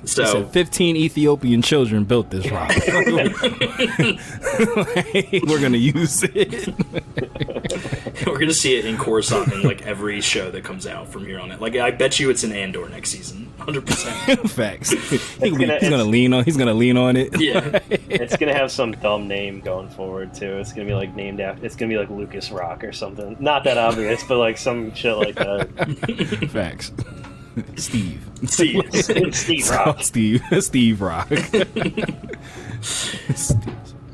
So Said 15 Ethiopian children built this rock. We're gonna use it. we're gonna see it in Coruscant in like every show that comes out from here on in. Like I bet you it's in Andor next season, 100%. Facts. He's gonna lean on it. Yeah, It's gonna have some dumb name going forward too. It's gonna be like named after. It's gonna be like Lucas Rock or something. Not that obvious, but like some shit like that. Facts. Steve Steve Rock. Steve Rock.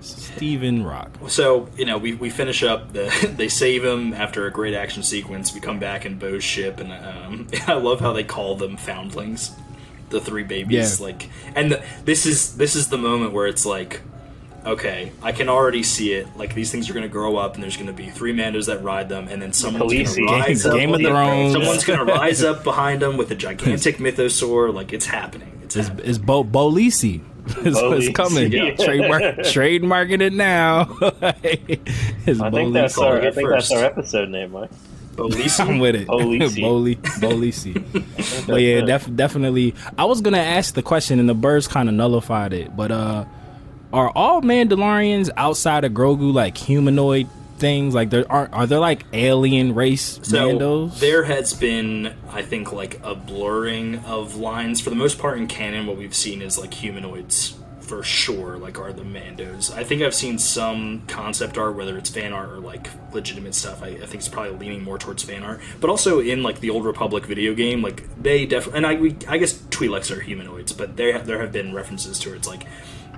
Steven Rock. So we finish up. They save him after a great action sequence. We come back in Bo's ship, and I love how they call them foundlings, the three babies. Yeah. Like, and this is the moment where it's like, okay, I can already see it. Like these things are going to grow up, and there's going to be three Mandos that ride them, and then someone's going to rise up. Game of Thrones. Someone's going to rise up behind them with a gigantic mythosaur. Like it's happening. It's happening. It's Bo-leesi. It's coming. Yeah. Trademarking it now. I think that's our episode name, Mike. Bo-leesi? I'm with it. Bo-leesi. Bo-leesi. But yeah, definitely. I was gonna ask the question, and the birds kind of nullified it. But are all Mandalorians outside of Grogu like humanoid things? Like are there like alien race Mandos? There has been, I think, like a blurring of lines. For the most part in canon, what we've seen is like humanoids for sure, like are the Mandos. I think I've seen some concept art, whether it's fan art or like legitimate stuff. I think it's probably leaning more towards fan art. But also in like the Old Republic video game, like they definitely, and I guess Twi'leks are humanoids, but there have been references to it. It's like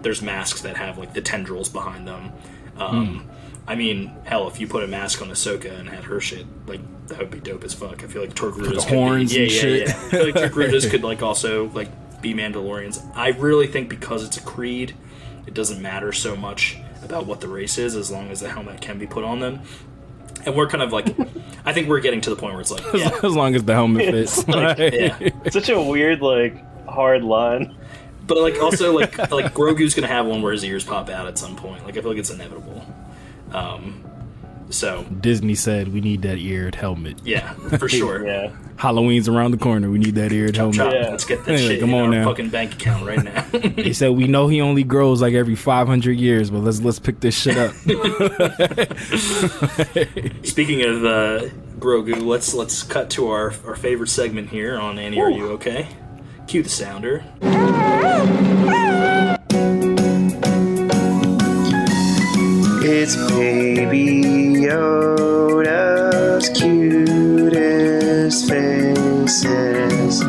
there's masks that have like the tendrils behind them. I mean, hell, if you put a mask on Ahsoka and had her shit, like that would be dope as fuck. I feel like Torgrudas could horns be, and shit. I feel like Torgrudas could like also like be Mandalorians. I really think because it's a creed, it doesn't matter so much about what the race is as long as the helmet can be put on them. And we're kind of like, I think we're getting to the point where it's like, yeah, As long as the helmet fits. like, yeah. It's such a weird, like, hard line. But like also like Grogu's gonna have one where his ears pop out at some point. Like I feel like it's inevitable. So Disney said we need that eared helmet. yeah, for sure. Yeah. Halloween's around the corner. We need that eared helmet. Chop, Yeah. let's get that Anyway, shit come in on our now. fucking bank account right now. They said we know he only grows like every 500 years, but let's pick this shit up. Speaking of Grogu, let's cut to our favorite segment here on Annie. Are You Okay? Cue the sounder. It's Baby Yoda's cutest faces.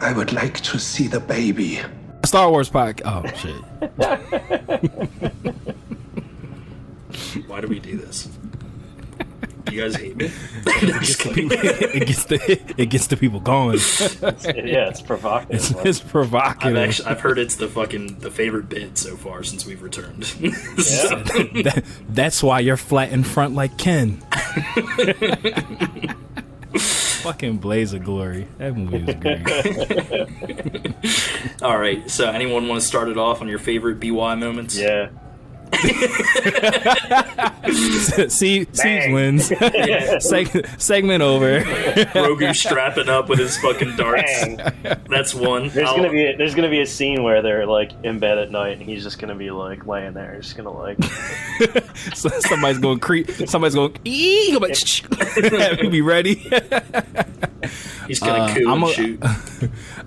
I would like to see the baby. Star Wars podcast. Oh shit! Why do we do this? You guys hate me? It gets the people going. Yeah, it's provocative. It's provocative. I've heard it's the favorite bit so far since we've returned. Yeah. That's why you're flat in front like Ken. Fucking Blaze of Glory. That movie was great. All right. So, anyone want to start it off on your favorite BY moments? Yeah. Ceebs wins. Segment over. Grogu strapping up with his fucking darts. Bang. That's one. There's gonna be a scene where they're like in bed at night and he's just gonna be like laying there, just gonna like So somebody's going creep. Somebody's going. He'll be like, be ready. He's gonna coo and shoot.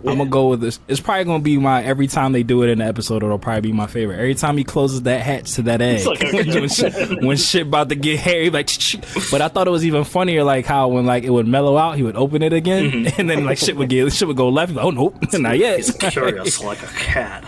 I'm gonna go with this. It's probably gonna be my every time they do it in the episode. It'll probably be my favorite. Every time he closes that hatch to that egg, like, okay. when shit about to get hairy, like. But I thought it was even funnier, like how when like it would mellow out, he would open it again, and then like shit would go left. Like, oh nope, not yet. He's curious like a cat.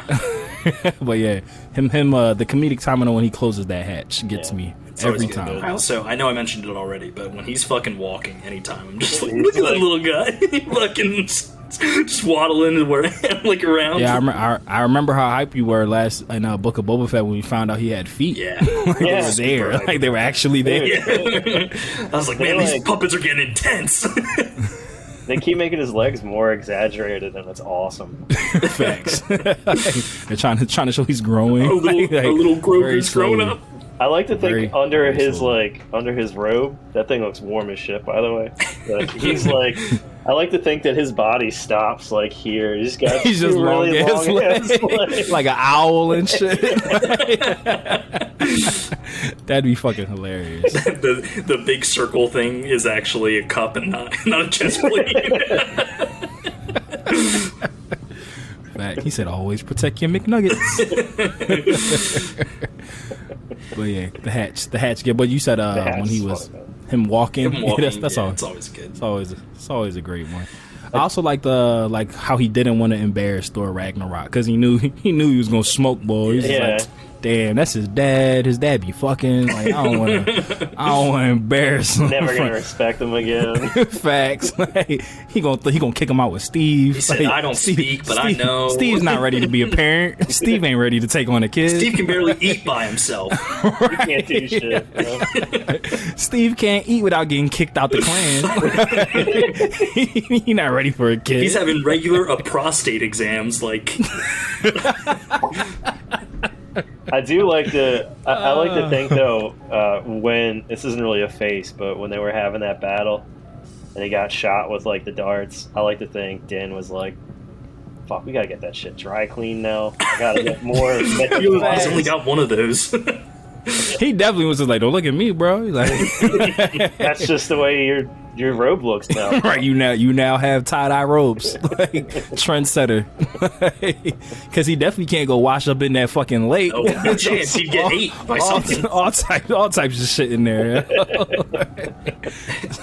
But yeah, him, the comedic timing when he closes that hatch gets me every Good. time. I know I mentioned it already, but when he's fucking walking anytime, I'm just like, look at that little guy. He fucking Just waddling like around. Yeah, I remember how hype you were last in Book of Boba Fett when we found out he had feet. Yeah. Like they were there. Like they were actually there. Yeah. I was like, man, these puppets are getting intense. They keep making his legs more exaggerated, and it's awesome. Facts. They're trying to show he's growing. A little Grogu's growing up. I like to think under his slowly. under his robe, that thing looks warm as shit. By the way, like, he's like, I like to think that his body stops like here. He's got He's just really long ass legs. like an owl and shit. That'd be fucking hilarious. The big circle thing is actually a cup and not a chest plate. Fact. He said, "Always protect your McNuggets." But yeah, the hatch. Yeah, but you said when he was him walking. That's all. It's always good. It's always a great one. I also like how he didn't want to embarrass Thor Ragnarok because he knew he was gonna smoke boys. Yeah. Like, damn, that's his dad. His dad be fucking. Like, I don't want to embarrass him. Never gonna respect him again. Facts. Like, he gonna kick him out with Steve. He said, "I don't speak, but I know." Steve's not ready to be a parent. Steve ain't ready to take on a kid. Steve can barely eat by himself. He can't do shit. You know? Steve can't eat without getting kicked out the clan. He not ready for a kid. He's having regular prostate exams. Like, I do like to. I like to think though, when this isn't really a face, but when they were having that battle, and he got shot with like the darts, I like to think Din was like, "Fuck, we gotta get that shit dry clean now. I gotta get more." He's only got one of those. He definitely was just like, "Don't look at me, bro." He's like, That's just the way your robe looks now. right, you now have tie-dye robes. Like, trendsetter. Because he definitely can't go wash up in that fucking lake. Oh, no chance. He'd get ate by something. All types of shit in there.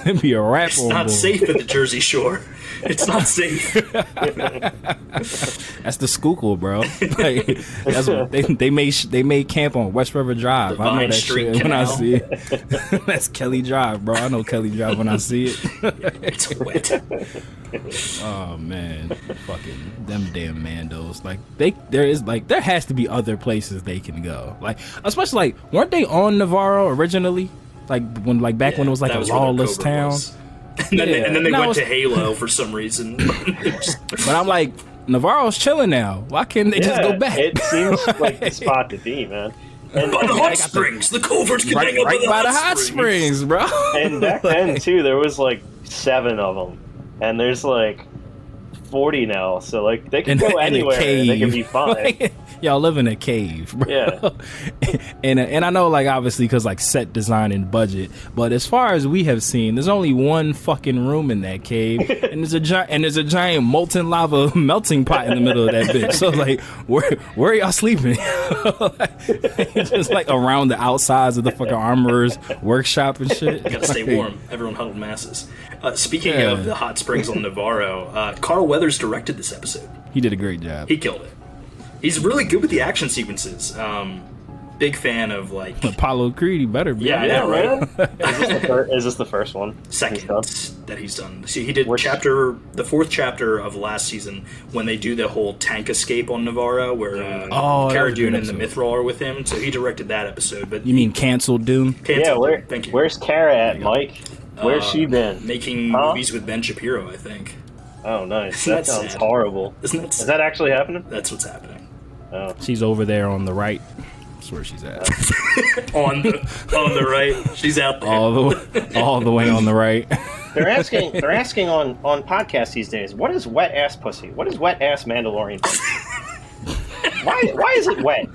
It'd be a rap. It's not safe at the Jersey Shore. It's not safe. That's the Schuylkill, bro. Like, that's what they made camp on West River Drive. I know that shit when I see it. That's Kelly Drive, bro. I know Kelly Drive when I see it. It's wet. Oh man, fucking them damn Mandos. Like there has to be other places they can go. Like, especially like, weren't they on Navarro originally? Like when back when it was like a lawless town. And then they went to Halo for some reason. But I'm like, Navarro's chilling now. Why can't they just go back? It seems like the spot to be, man. And by the hot springs, the covert's getting right by the hot springs, bro. And back then too, there was like 7 of them, and there's like 40 now. So like they can go anywhere, and they can be fine. Y'all live in a cave, bro. Yeah. and I know, like, obviously because like set design and budget, but as far as we have seen, there's only one fucking room in that cave, and there's a giant molten lava melting pot in the middle of that bitch. So like, where are y'all sleeping? Just like around the outsides of the fucking armorer's workshop and shit. Gotta stay warm. Everyone huddled masses. Speaking of the hot springs on Navarro, Carl Weathers directed this episode. He did a great job. He killed it. He's really good with the action sequences. Big fan of like Apollo Creed. He better be. Yeah, I know, right? Is this the first one? Second that he's done. See, he did the 4th chapter of last season when they do the whole tank escape on Navarro, where Cara Dune and the Mithril are with him. So he directed that episode. But you mean canceled Dune? Dune. Thank you. Where's Cara at, Mike? Where's she been? Making movies with Ben Shapiro, I think. Oh, nice. Isn't that sounds horrible. Isn't that Is that actually happening? That's what's happening. Oh. She's over there on the right. That's where she's at. on the right. She's out there. All the way on the right. They're asking on podcasts these days, what is wet ass pussy? What is wet ass Mandalorian pussy? Why is it wet?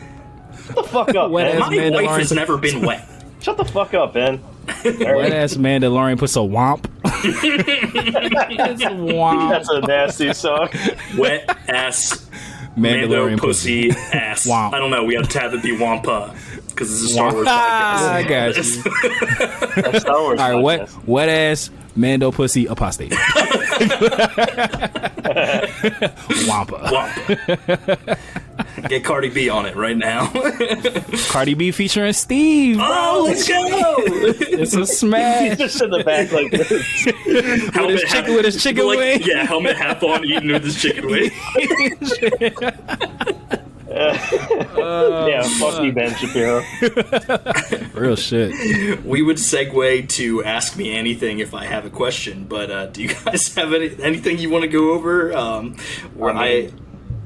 Shut the fuck up, man. My wife has never been wet. Shut the fuck up, Ben. Wet ass Mandalorian puts a womp. It's a womp. That's a nasty song. Wet ass Mandalorian Mando pussy ass. Womp. I don't know. We have to have it be Wampa because this is a Star Wars podcast. I got you. Star Wars all right, wet ass Mando pussy apostate. Wampa. Get Cardi B on it right now. Cardi B featuring Steve. Oh, let's go! It's a smash. He's just in the back like this. with his chicken wing. Yeah, helmet half on, eating with his chicken wing. Yeah, fuck you, Ben Shapiro. Real shit. We would segue to ask me anything if I have a question, but do you guys have anything you want to go over? I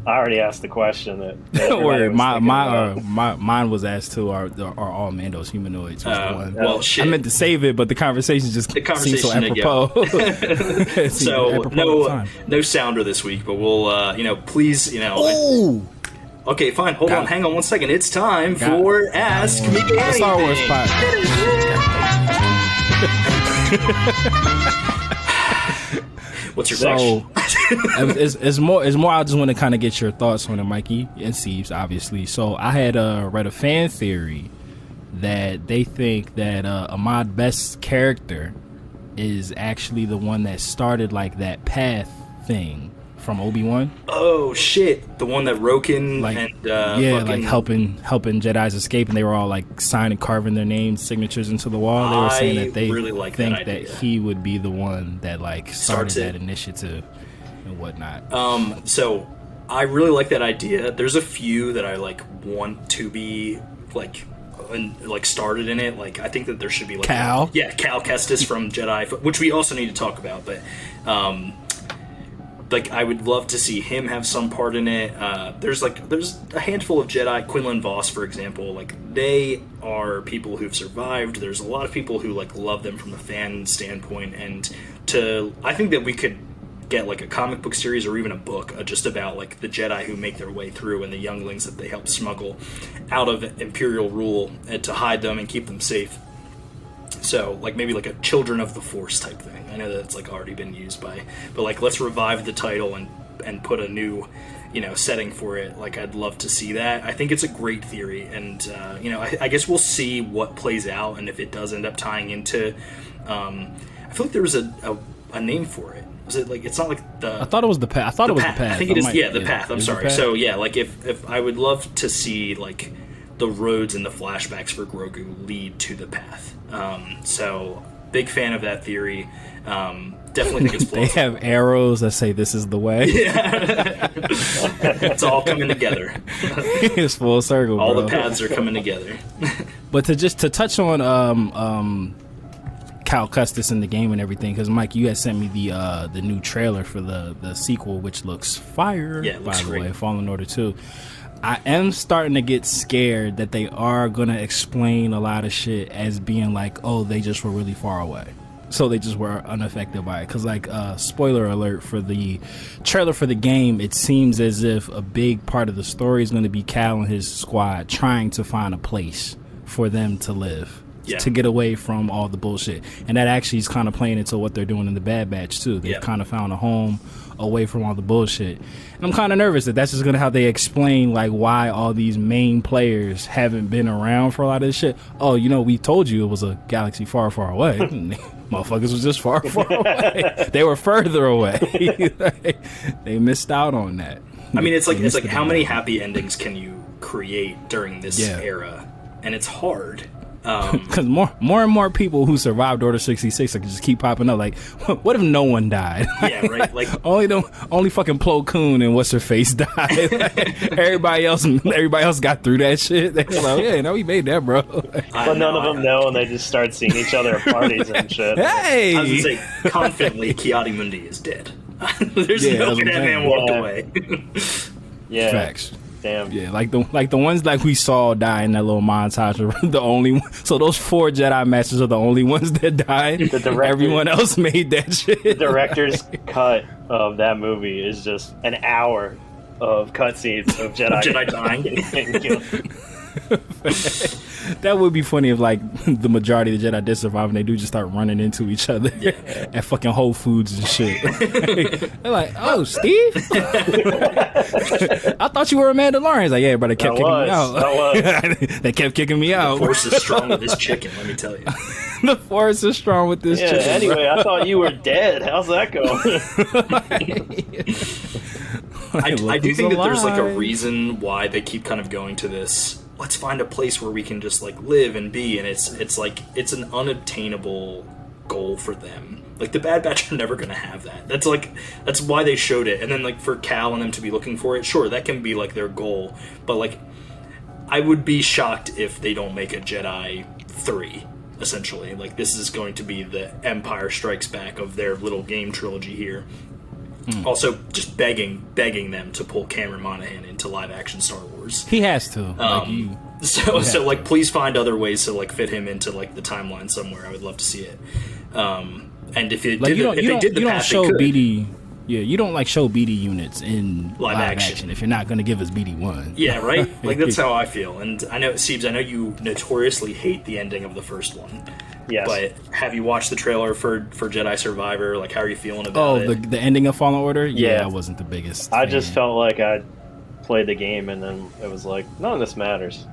already asked the question that Don't worry, everybody was mine was asked to are all Mando's humanoids was the one. Well, shit. I meant to save it, but the conversation just seemed so apropos. It seemed apropos at the time. No sounder this week, but we'll please Ooh! Okay, fine. Hold on. Hang on 1 second. It's time for Ask Me Anything. Star Wars What's your question? It's more. I just want to kind of get your thoughts on it, Mikey and Ceebs, obviously. So I had read a fan theory that they think that Ahmed best character is actually the one that started like that path thing from Obi-Wan. Oh shit! The one that Roken like helping Jedis escape, and they were all like signing, carving their names, signatures into the wall. They were saying that they really think that he would be the one that like started that initiative and whatnot. So I really like that idea. There's a few that I like want to be like started in it. Like I think that there should be like Cal Kestis from Jedi, which we also need to talk about, but. Like I would love to see him have some part in it. There's a handful of Jedi, Quinlan Vos, for example. Like they are people who've survived. There's a lot of people who like love them from the fan standpoint, and I think that we could get like a comic book series or even a book just about like the Jedi who make their way through and the younglings that they help smuggle out of Imperial rule and to hide them and keep them safe. So, like, maybe like a Children of the Force type thing. I know that it's, like, already been used but, like, let's revive the title and put a new, setting for it. Like, I'd love to see that. I think it's a great theory, and, I guess we'll see what plays out, and if it does end up tying into, I feel like there was a name for it. Was it, like, it's not like the... I thought it was the path. I think it is, the path. I'm sorry. So, yeah, like, if I would love to see, like... the roads and the flashbacks for Grogu lead to the path. So, big fan of that theory. Definitely think it's plausible. They have arrows that say this is the way. Yeah. It's all coming together. It's full circle, all bro. the paths are coming together. But to touch on Cal Kestis in the game and everything, because Mike, you had sent me the new trailer for the sequel, which looks fire. Yeah, it looks by the great. way, Fallen Order 2. I am starting to get scared that they are going to explain a lot of shit as being like, oh, they just were really far away. So they just were unaffected by it. Because, like, spoiler alert for the trailer for the game, it seems as if a big part of the story is going to be Cal and his squad trying to find a place for them to live. Yeah. To get away from all the bullshit. And that actually is kind of playing into what they're doing in the Bad Batch, too. They've kind of found a home away from all the bullshit. And I'm kind of nervous that that's just going to how they explain, like, why all these main players haven't been around for a lot of this shit. Oh, we told you it was a galaxy far, far away. Motherfuckers was just far, far away. They were further away. They missed out on that. I mean, it's like how many happy endings can you create during this era? And it's hard. Because more and more people who survived Order 66 just keep popping up. Like, what if no one died? Yeah, right. Like only fucking Plo Koon and what's her face died. Like, everybody else got through that shit. They're like, yeah, no, we made that, bro. But none of them know, and they just start seeing each other at parties and shit. Hey, I was gonna say confidently, Kiadi Mundi is dead. There's no way that man walked away. Yeah, facts. Damn. Yeah, like the ones like we saw die in that little montage are the only one. So those 4 Jedi Masters are the only ones that died. Everyone else made that shit. The director's cut of that movie is just an hour of cutscenes of Jedi dying. That would be funny if like the majority of the Jedi did survive and they do just start running into each other at fucking Whole Foods and shit. They're like, oh, Steve? I thought you were a Mandalorian. It's like, yeah, but they kept kicking me out. They kept kicking me out. The Force is strong with this chicken, let me tell you. The Force is strong with this chicken. Anyway, I thought you were dead. How's that going? I do think that there's like a reason why they keep kind of going to this. Let's find a place where we can just like live and be, and it's like it's an unobtainable goal for them. Like, the Bad Batch are never gonna have that. That's why they showed it. And then, like, for Cal and them to be looking for it, sure, that can be, like, their goal. But, like, I would be shocked if they don't make a Jedi 3, essentially. Like, this is going to be the Empire Strikes Back of their little game trilogy here. Also, just begging them to pull Cameron Monaghan into live-action Star Wars. He has to. Like, please find other ways to, like, fit him into, like, the timeline somewhere. I would love to see it. And if it Like, did, if they did the path they could. BD. Yeah, you don't like show BD units in live action if you're not going to give us BD1. Yeah, right? Like, that's how I feel. And I know, Ceebs, I know you notoriously hate the ending of the first one. Yes. But have you watched the trailer for Jedi Survivor? Like, how are you feeling about it? The ending of Fallen Order? Yeah. I wasn't the biggest I fan. just felt like I played the game and then it was like, none of this matters.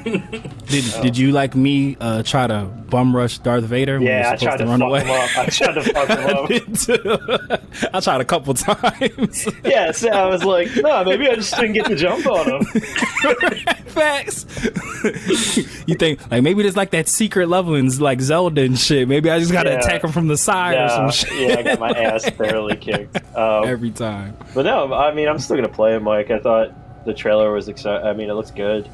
Did you, like me, try to bum rush Darth Vader? Yeah, I tried to fuck him up. I tried to fuck him up. I tried a couple times. Yeah, so I was like, no, maybe I just didn't get the jump on him. Facts. You think, like, maybe there's like that secret level in like Zelda and shit. Maybe I just gotta attack him from the side or some shit. Yeah, I got my ass barely kicked. Every time. But no, I mean, I'm still gonna play him, Mike. I thought the trailer was exciting. I mean, it looks good.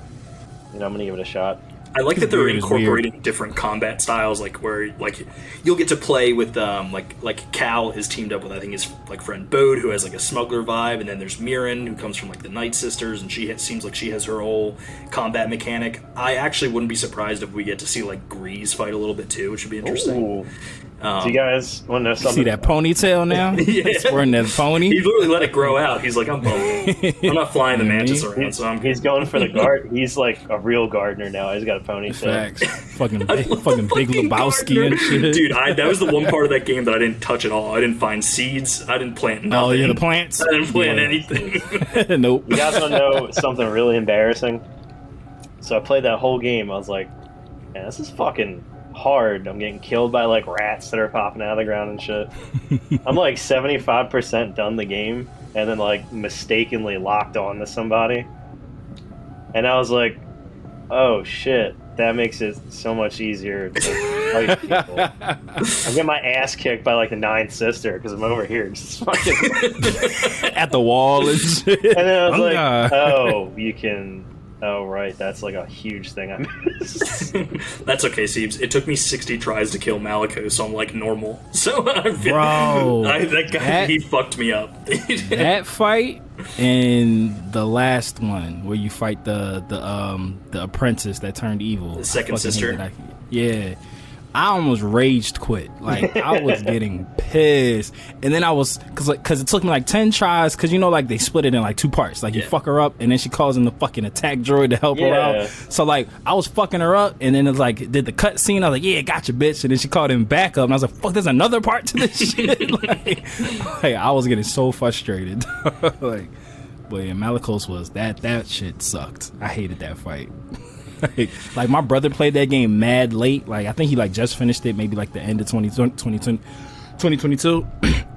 You know, I'm gonna give it a shot. I like that they're Weird is incorporating different combat styles, like where like you'll get to play with like Cal is teamed up with, I think, his like friend Bode, who has like a smuggler vibe, and then there's Mirren, who comes from like the Night Sisters, and seems like she has her whole combat mechanic. I actually wouldn't be surprised if we get to see like Grease fight a little bit too, which would be interesting. Ooh. Do you guys want to know something? See that ponytail now? Yeah. He's wearing that pony. He literally let it grow out. He's like, I'm bald. I'm not flying the mantis around, so I'm He's going for the guard. He's like a real gardener now. He's got a ponytail. Facts. fucking Big Lebowski and shit. Dude, that was the one part of that game that I didn't touch at all. I didn't find seeds. I didn't plant nothing. Oh, yeah, the plants? I didn't plant anything. Nope. You guys want to know something really embarrassing? So I played that whole game. I was like, man, this is fucking hard. I'm getting killed by like rats that are popping out of the ground and shit. I'm like 75% done the game and then like mistakenly locked on to somebody. And I was like, oh shit, that makes it so much easier to fight people. I'm getting my ass kicked by like the ninth sister because I'm over here just fucking At the wall and shit. And then I was like, oh, you can... Oh, right. That's like a huge thing I missed. That's okay, Ceebs. It took me 60 tries to kill Malicos, so I'm like normal. So Bro, that guy, he fucked me up. That fight and the last one where you fight the apprentice that turned evil. The second sister? I almost raged quit. Like, I was getting pissed. And then I was, because it took me like 10 tries, because you know, like, they split it in like 2 parts. Like, you fuck her up, and then she calls in the fucking attack droid to help her out. So, like, I was fucking her up, and then it was like, did the cut scene. I was like, yeah, gotcha, bitch. And then she called in backup, and I was like, fuck, there's another part to this shit. like, I was getting so frustrated. But yeah, Malicos was, that shit sucked. I hated that fight. Like my brother played that game mad late. Like I think he like just finished it, maybe like the end of 2022.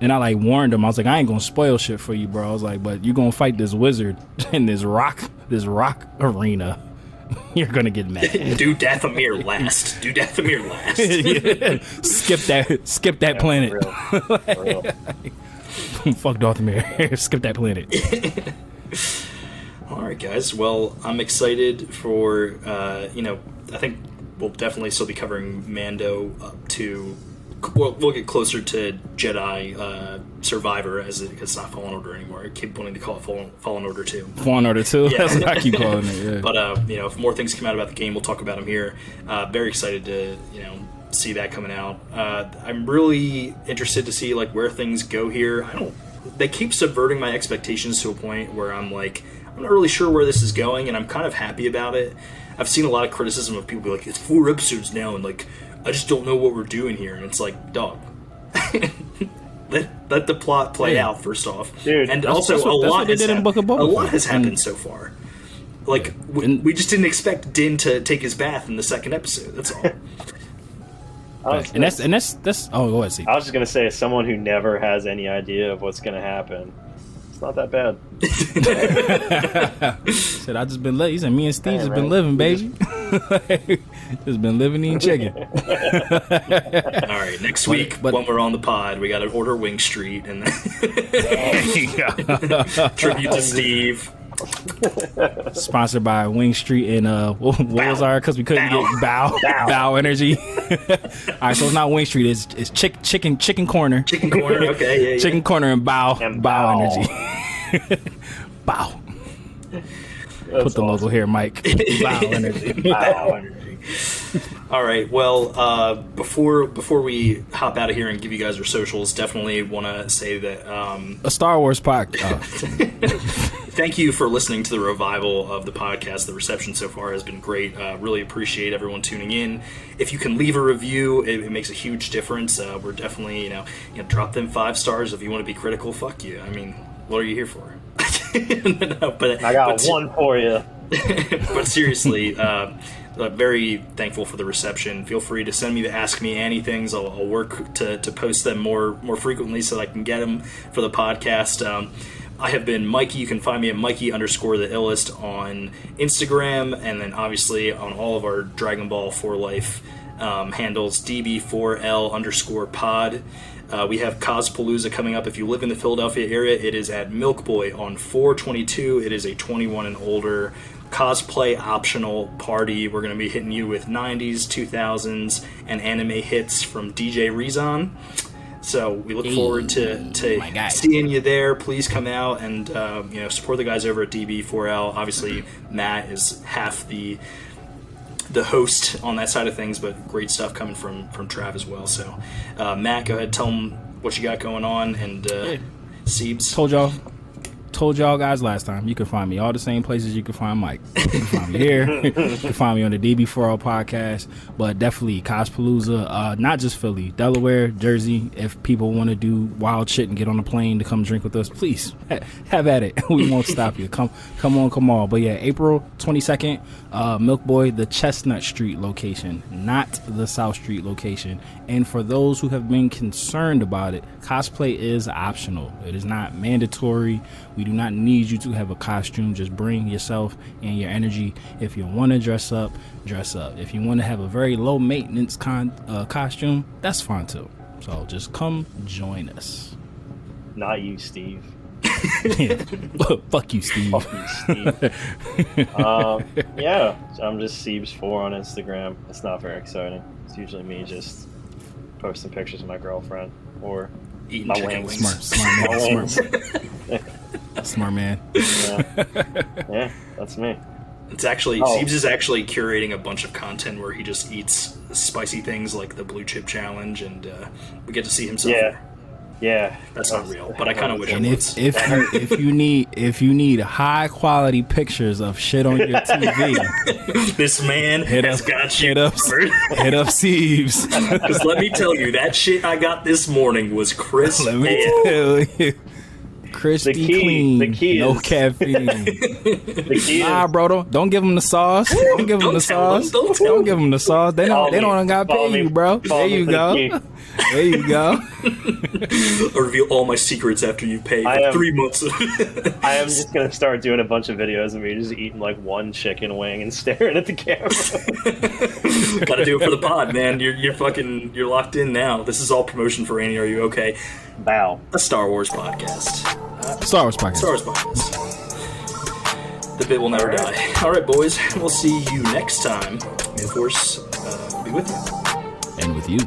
And I like warned him. I was like, I ain't gonna spoil shit for you, bro. I was like, but you're gonna fight this wizard in this rock arena. You're gonna get mad. Do Dathomir last. Yeah. Skip that planet. For real. Fuck Dathomir. Skip that planet. All right, guys. Well, I'm excited for, I think we'll definitely still be covering Mando up to, we'll get closer to Jedi Survivor as it's not Fallen Order anymore. I keep wanting to call it Fallen Order 2. Fallen Order 2? Yeah. That's what I keep calling it, yeah. But, if more things come out about the game, we'll talk about them here. Very excited to, see that coming out. I'm really interested to see, like, where things go here. They keep subverting my expectations to a point where I'm like, I'm not really sure where this is going, and I'm kind of happy about it. I've seen a lot of criticism of people be like, it's 4 episodes now, and like, I just don't know what we're doing here. And it's like, dog, let the plot play out first off. Dude, and also a lot has happened so far. Like, we just didn't expect Din to take his bath in the second episode. That's all. And that's oh, go ahead, see. I was just gonna say, as someone who never has any idea of what's gonna happen, it's not that bad. Said I just been living. He said me and Steve just been right. living, baby. Just been living eating chicken. All right, next week when we're on the pod, we got to order Wing Street and tribute to Steve. Sponsored by Wing Street and what was our? Because we couldn't get Bow Energy. All right, so it's not Wing Street. It's Chicken Corner. Chicken Corner. Okay, yeah. Chicken Corner and Bow Energy. Bow. Put the logo here, Mike. Bow Energy. Bow Energy. All right. Well, before we hop out of here and give you guys our socials, definitely want to say that a Star Wars podcast. Thank you for listening to the revival of the podcast. The reception so far has been great. Really appreciate everyone tuning in. If you can leave a review, it makes a huge difference. We're definitely, you know, drop them 5 stars if you want to be critical. Fuck you. I mean, what are you here for? I got one for you. But seriously, very thankful for the reception. Feel free to send me the Ask Me Annie things. I'll work to post them more frequently so that I can get them for the podcast. I have been Mikey. You can find me at Mikey_the_illest on Instagram, and then obviously on all of our Dragon Ball for Life handles, DB4L_pod. We have Cospalooza coming up. If you live in the Philadelphia area, it is at Milk Boy on 4/22. It is a 21 and older cosplay optional party. We're going to be hitting you with 90s, 2000s, and anime hits from DJ Rezon. So we look forward to seeing you there. Please come out and support the guys over at DB4L. Obviously, Matt is half the host on that side of things, but great stuff coming from Trav as well. So, Matt, go ahead, tell them what you got going on, and Ceebs. Told y'all guys last time, you can find me all the same places you can find Mike. You can find me here. You can find me on the DB4L podcast, but definitely Cospalooza, not just Philly, Delaware, Jersey. If people want to do wild shit and get on a plane to come drink with us, please have at it. We won't stop you. Come on. But yeah, April 22nd, Milk Boy, the Chestnut Street location, not the South Street location. And for those who have been concerned about it, cosplay is optional. It is not mandatory. We do not need you to have a costume. Just bring yourself and your energy. If you want to dress up, dress up. If you want to have a very low maintenance costume, that's fine too. So just come join us. Not you, Steve. Fuck you, Steve. Fuck you, Steve. Yeah, I'm just Ceebs4 on Instagram. It's not very exciting. It's usually me just posting pictures of my girlfriend or eating my chicken wings. Smart man. Yeah, that's me. It's actually Ceebs is actually curating a bunch of content where he just eats spicy things like the blue chip challenge, and we get to see him suffer. Yeah, that's not real, but I kind of wish and it was. if you need high quality pictures of shit on your TV, this man has got you. Hit up Ceebs. Because let me tell you, that shit I got this morning was crisp. Let me tell you. Crispy clean, the key no is, caffeine. The key nah, is, bro, don't give them the sauce. Don't give them the sauce. Don't give them the sauce. They don't got to pay you, bro. There you go. There you go. I'll reveal all my secrets after you pay for 3 months. I am just gonna start doing a bunch of videos of me just eating like one chicken wing and staring at the camera. Gotta do it for the pod, man. You're locked in now. This is all promotion for Annie. Are you okay? Bow. A Star Wars podcast. Star Wars podcast. The bit will never die. All right, boys. We'll see you next time. May the Force be with you. And with you.